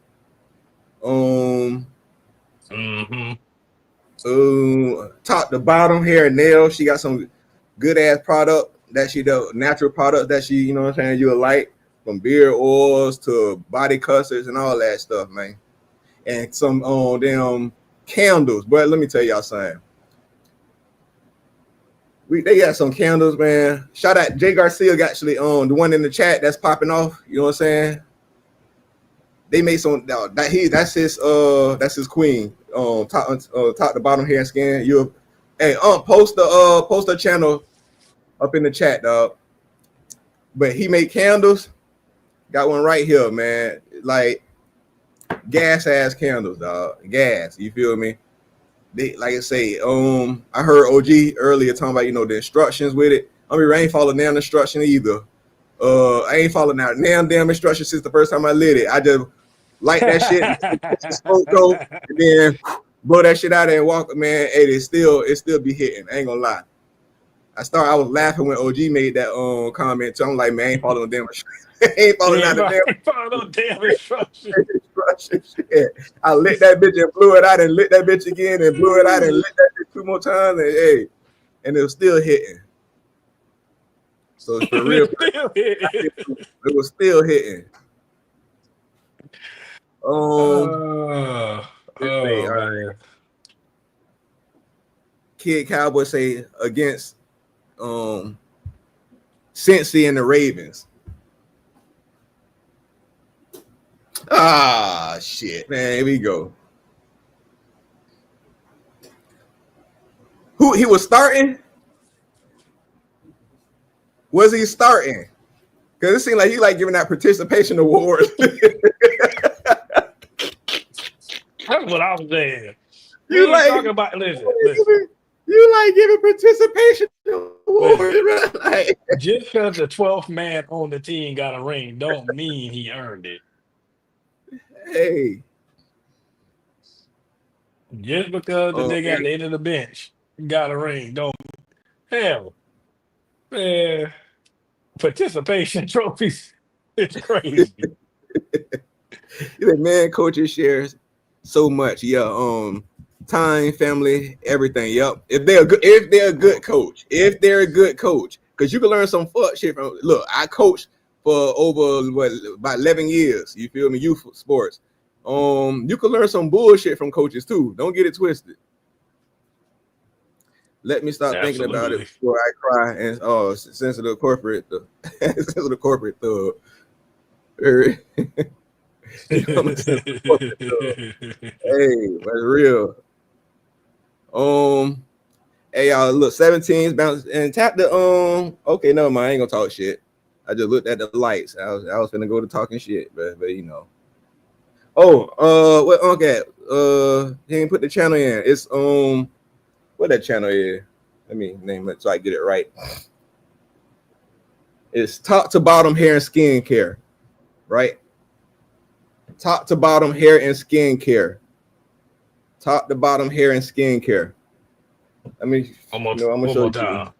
Speaker 1: Top to bottom hair and nails. She got some good ass product that she does, natural product that she, you'll like, from beard oils to body cutters and all that stuff, man. And some damn candles. But let me tell y'all something. They got some candles, man. Shout out Jay Garcia, actually the one in the chat that's popping off. You know what I'm saying? They made some that's his queen. Top to bottom hair and skin. Post the channel up in the chat, dog. But he made candles. Got one right here, man. Like gas ass candles, dog. Gas. You feel me? They like I say. I heard OG earlier talking about the instructions with it. I ain't following damn instruction either. I ain't following out damn instruction since the first time I lit it. I just light that shit, smoke dope, and then blow that shit out there and walk. Man, hey, it still be hitting. I ain't gonna lie. I was laughing when OG made that comment too. I'm like, man, I ain't following damn ain't following out the
Speaker 2: damn instructions.
Speaker 1: Shit. I lit that bitch and blew it out and lit that bitch again and blew it out and lit that bitch 2 more times and it was still hitting. So for real, it was still hitting.
Speaker 2: Man.
Speaker 1: Kid Cowboy say against Cincy and the Ravens. Ah, shit, man. Here we go. Who he was starting? Was he starting? Because it seemed like he giving out participation awards.
Speaker 2: That's what I was saying.
Speaker 1: You
Speaker 2: talking about? Listen.
Speaker 1: You giving participation awards, right?
Speaker 2: Just because the 12th man on the team got a ring, don't mean he earned it.
Speaker 1: Hey.
Speaker 2: Just because the nigga at the end of the bench got a ring, don't. Hell, man, participation trophies is crazy.
Speaker 1: Man, coaches shares so much. Yeah, time, family, everything. Yep. If they're a good coach, because you can learn some fuck shit from. Look, I coached for over about 11 years. You feel me? Youth sports. You can learn some bullshit from coaches too. Don't get it twisted. Let me stop thinking about it before I cry. And sensitive corporate, sensitive corporate thug. Hey, that's real. Hey y'all, look, 17s bounce and tap the Okay, no, man, I ain't gonna talk shit. I just looked at the lights. I was gonna go to talking shit, but what okay? He didn't put the channel in. It's what that channel is. Let me name it so I get it right. It's top to bottom hair and skin care, right? Top to bottom hair and skin care. Top to bottom hair and skin care. I'm gonna show you.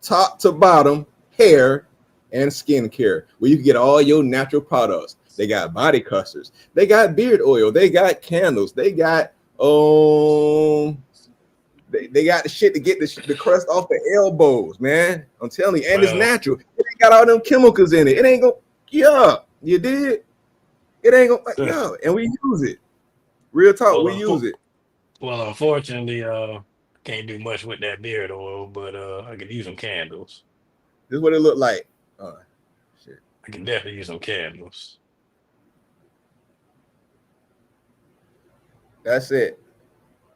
Speaker 1: Top to bottom hair and skin care, where you can get all your natural products. They got body custers, they got beard oil, they got candles, they got they got the shit to get the crust off the elbows, man. I'm telling you, and it's natural. It ain't got all them chemicals in it. It ain't gonna you did. It ain't gonna and we use it. Real talk, we use it.
Speaker 2: Well, unfortunately, can't do much with that beard oil, but I could use some candles.
Speaker 1: This is what it looked like. Shit.
Speaker 2: I can definitely use some candles.
Speaker 1: That's it.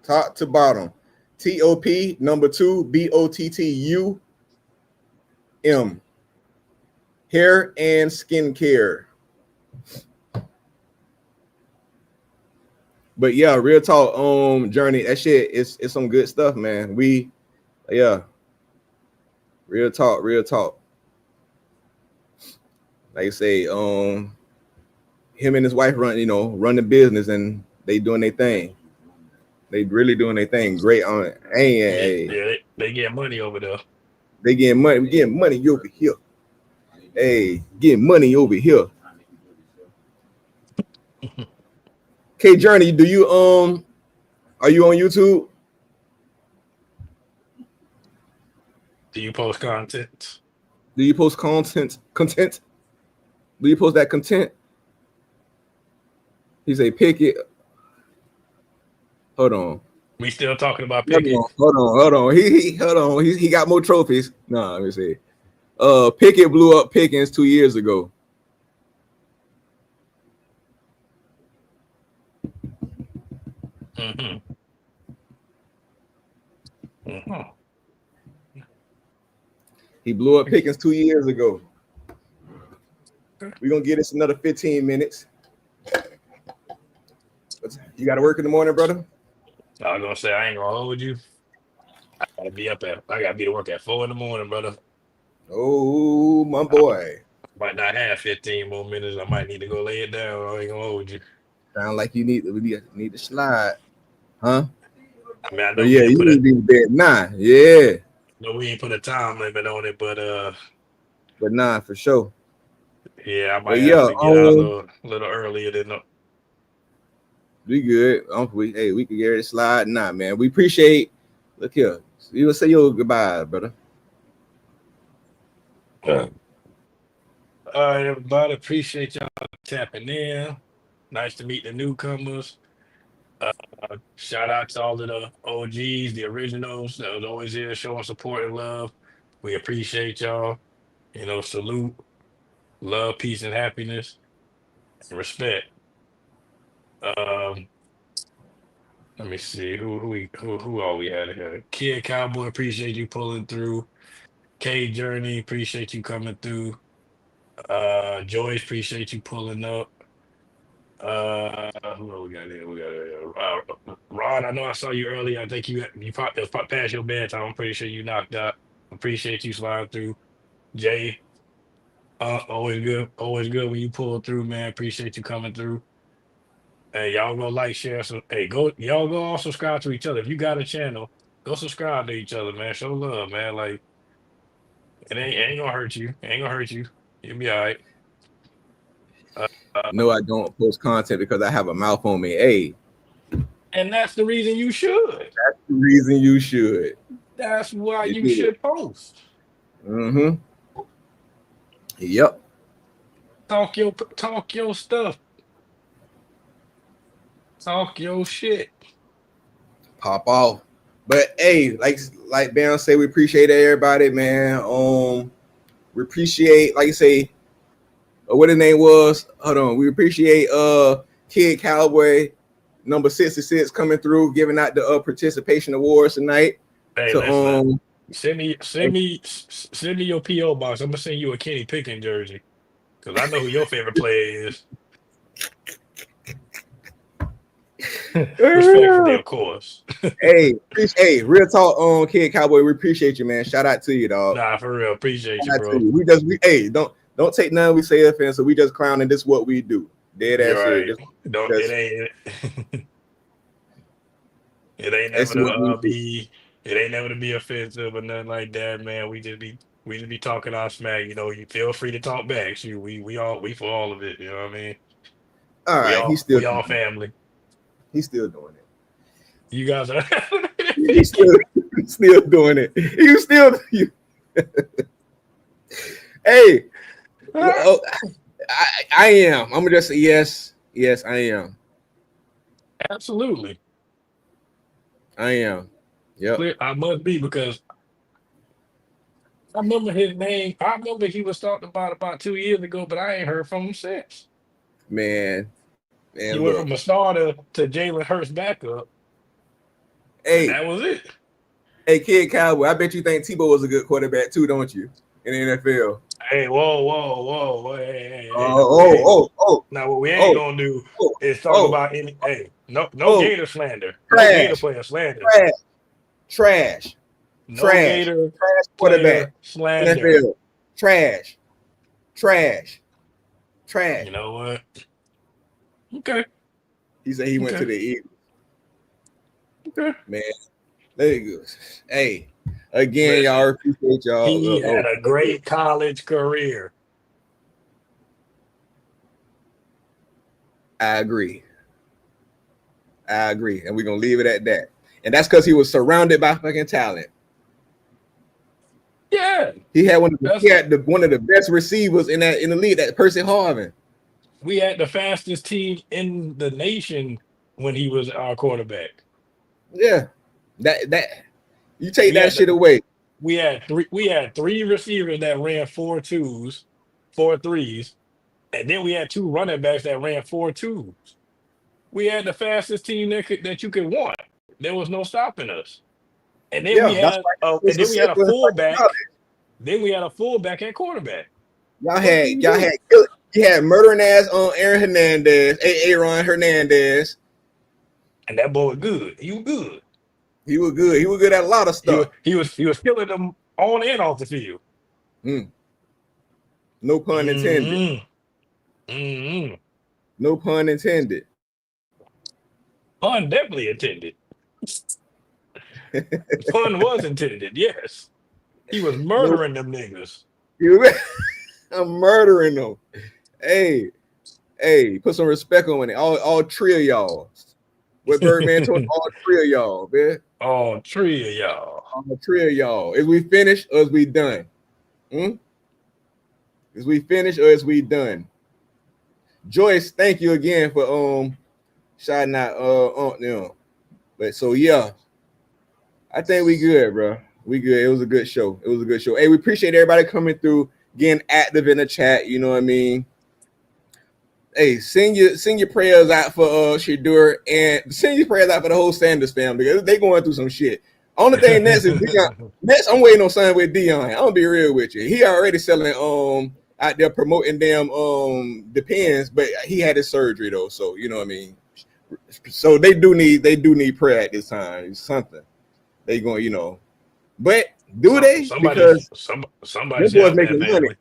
Speaker 1: Top to bottom. TOP number 2 BOTTUM. Hair and skin care. But yeah, real talk. Journey, that shit is some good stuff, man. Real talk. Like I say, him and his wife run the business, and they doing their thing. They really doing their thing. Great on it.
Speaker 2: They get money over there.
Speaker 1: They getting money. We getting money over here. Hey, getting money over here. K Journey, do you are you on YouTube?
Speaker 2: Do you post content?
Speaker 1: Do you post content? Do you post that content? He say pick it. Hold on.
Speaker 2: We still talking about Pickett.
Speaker 1: Hold on. He got more trophies. No, let me see. Pickett blew up Pickens 2 years ago. He blew up Pickens 2 years ago. We're gonna get us another 15 minutes. You got to work in the morning, brother?
Speaker 2: I was gonna say I ain't gonna hold you. I gotta be to work at 4 in the morning, brother.
Speaker 1: Oh, my
Speaker 2: I
Speaker 1: boy.
Speaker 2: might not have 15 more minutes. I might need to go lay it down. I ain't gonna hold you.
Speaker 1: Sound like you need to slide, huh?
Speaker 2: I mean, I
Speaker 1: But
Speaker 2: know
Speaker 1: yeah,
Speaker 2: we ain't
Speaker 1: you
Speaker 2: put
Speaker 1: need
Speaker 2: a
Speaker 1: to be in bed 9. Yeah,
Speaker 2: no, we ain't put a time limit on it, but
Speaker 1: but 9 for sure.
Speaker 2: yeah, I
Speaker 1: But
Speaker 2: might have
Speaker 1: yeah,
Speaker 2: to get out a little earlier than
Speaker 1: we good. We can get it slide. Nah, man. We appreciate. Look here. You will say your goodbye, brother.
Speaker 2: All right, everybody. Appreciate y'all tapping in. Nice to meet the newcomers. Uh, Shout out to all of the OGs, the originals that was always here showing support and love. We appreciate y'all. Salute, love, peace, and happiness, and respect. Um, Let me see who all we had here. Kid Cowboy, appreciate you pulling through. K Journey, appreciate you coming through. Joyce, appreciate you pulling up. Who else we got here? We got Ron. I know I saw you earlier. I think you probably it was past your bedtime. I'm pretty sure you knocked out. Appreciate you sliding through. Jay, always good when you pull through, man. Appreciate you coming through. Hey, y'all go like, share. So, hey, y'all go all subscribe to each other. If you got a channel, go subscribe to each other, man. Show love, man. Like it ain't gonna hurt you. It ain't gonna hurt you. You'll be all right.
Speaker 1: No, I don't post content because I have a mouth on me. Hey,
Speaker 2: And that's the reason you should.
Speaker 1: that's the reason you should.
Speaker 2: That's why
Speaker 1: You
Speaker 2: you
Speaker 1: did.
Speaker 2: should post.
Speaker 1: Mm-hmm. Yep.
Speaker 2: Talk your stuff. Talk your shit.
Speaker 1: Pop off. But hey, like Bam say, we appreciate everybody, man. We appreciate, like you say, what the name was. Hold on. We appreciate Kid Cowboy number 66 coming through, giving out the participation awards tonight.
Speaker 2: Hey,
Speaker 1: To
Speaker 2: listen. Send me your PO box. I'm gonna send you a Kenny Pickett jersey because I know who your favorite player is. Respectfully, of course.
Speaker 1: hey, real talk on Kid Cowboy. We appreciate you, man. Shout out to you, dog.
Speaker 2: Nah, for real. Appreciate you,
Speaker 1: Shout out to
Speaker 2: bro.
Speaker 1: you. Hey, don't take none we say offense. So we just clowning. This is what we do. Dead ass
Speaker 2: You're right.
Speaker 1: serious.
Speaker 2: It ain't. It ain't
Speaker 1: This
Speaker 2: never
Speaker 1: is what we
Speaker 2: to
Speaker 1: do.
Speaker 2: it ain't never to be offensive or nothing like that, man. We just be talking our smack. You feel free to talk back. Shoot, we for all of it. You know what I mean?
Speaker 1: All
Speaker 2: We
Speaker 1: right,
Speaker 2: all we all family.
Speaker 1: he's still doing it.
Speaker 2: You guys are.
Speaker 1: He's still doing it. Hey, well, I am. I'm gonna just say yes. Yes, I am.
Speaker 2: Absolutely.
Speaker 1: I am. Yep.
Speaker 2: I must be because I remember his name. I remember he was talked about 2 years ago, but I ain't heard from him since.
Speaker 1: Man,
Speaker 2: He went
Speaker 1: look.
Speaker 2: from a starter to Jalen Hurts backup, and
Speaker 1: Hey,
Speaker 2: that was it.
Speaker 1: hey, Kid Cowboy. I bet you think Tebow was a good quarterback too, don't you? In the NFL.
Speaker 2: Hey, whoa, hey.
Speaker 1: Oh.
Speaker 2: Now what we ain't gonna do is talk
Speaker 1: Oh.
Speaker 2: about any. Hey, no
Speaker 1: Oh.
Speaker 2: Gator slander, no Gator
Speaker 1: Trash.
Speaker 2: player slander,
Speaker 1: Trash.
Speaker 2: no
Speaker 1: Trash.
Speaker 2: Gator
Speaker 1: Trash quarterback.
Speaker 2: player slander.
Speaker 1: NFL. Trash.
Speaker 2: You know what? Okay,
Speaker 1: He said he went to
Speaker 2: okay,
Speaker 1: the Eagles.
Speaker 2: okay.
Speaker 1: Man, there you go. Hey, again,
Speaker 2: Listen,
Speaker 1: y'all appreciate
Speaker 2: he
Speaker 1: y'all.
Speaker 2: had a great college career.
Speaker 1: I agree. And we're gonna leave it at that. And that's because he was surrounded by fucking talent.
Speaker 2: Yeah,
Speaker 1: He had one of the best receivers in the league, that Percy Harvin.
Speaker 2: we had the fastest team in the nation when he was our quarterback.
Speaker 1: Yeah. That you take
Speaker 2: We
Speaker 1: that
Speaker 2: had
Speaker 1: shit
Speaker 2: the,
Speaker 1: away.
Speaker 2: we had three receivers that ran 4.2s, 4.3s, and then we had two running backs that ran 4.2s. We had the fastest team that you could want. There was no stopping us. And then we
Speaker 1: Yeah, that's
Speaker 2: had
Speaker 1: why
Speaker 2: a
Speaker 1: it's
Speaker 2: and
Speaker 1: so
Speaker 2: then we had a
Speaker 1: simple and fucking
Speaker 2: fullback.
Speaker 1: college.
Speaker 2: Then we had a fullback at quarterback.
Speaker 1: Y'all
Speaker 2: What can you do?
Speaker 1: had murdering ass on Aaron Hernandez, Aaron Hernandez.
Speaker 2: And that boy was good. He was good.
Speaker 1: He was good. He was good at a lot of
Speaker 2: He was
Speaker 1: stuff.
Speaker 2: he was killing them on and off the field.
Speaker 1: Mm, no pun intended.
Speaker 2: Mm-hmm. Mm-hmm.
Speaker 1: No pun intended.
Speaker 2: Pun definitely intended. Pun was intended, yes. He was
Speaker 1: No,
Speaker 2: murdering them niggas.
Speaker 1: I'm murdering them. Hey, hey, put some respect on it. All three of y'all. What Birdman told all three of y'all, man.
Speaker 2: All three of y'all.
Speaker 1: All three of y'all. Is we finished or is we done? Hmm? Is we finished or is we done? Joyce, thank you again for shouting out on them. But so yeah, I think we good, bro. We good. It was a good show. It was a good show. Hey, we appreciate everybody coming through, getting active in the chat. You know what I mean? Hey, send your prayers out for Shadur and send your prayers out for the whole Sanders family because they going through some shit. Only thing next is Dion. Next, I'm waiting on something with Dion. I'm gonna be real with you. He already selling out there promoting them Depends, but he had his surgery though, so you know what I mean. So they do need prayer at this time. It's something they going, you know. But do they? Because
Speaker 2: somebody's
Speaker 1: them boys
Speaker 2: out there,
Speaker 1: making money.
Speaker 2: family.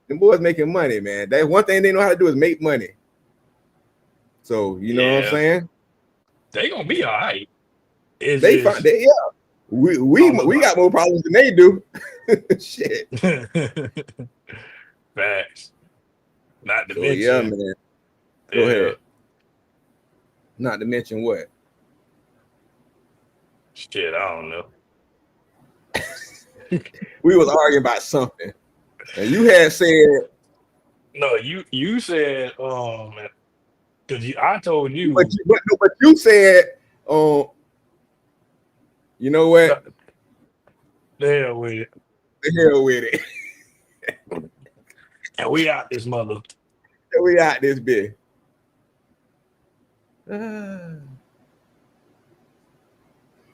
Speaker 1: Them boys making money, man. That's one thing they know how to do is make money. So you know what I'm
Speaker 2: Yeah,
Speaker 1: saying?
Speaker 2: they gonna be all right. It's
Speaker 1: They find
Speaker 2: just
Speaker 1: they yeah. We got more problems than they do. Shit.
Speaker 2: facts. Not to
Speaker 1: So yeah,
Speaker 2: mention,
Speaker 1: man. Go
Speaker 2: yeah,
Speaker 1: ahead. Not to mention what?
Speaker 2: shit, I don't know.
Speaker 1: We was arguing about something. And you had said
Speaker 2: No, you said because I told
Speaker 1: but
Speaker 2: you
Speaker 1: you said you know what?
Speaker 2: the hell with it,
Speaker 1: The hell with it.
Speaker 2: and we out this mother.
Speaker 1: We out this bit.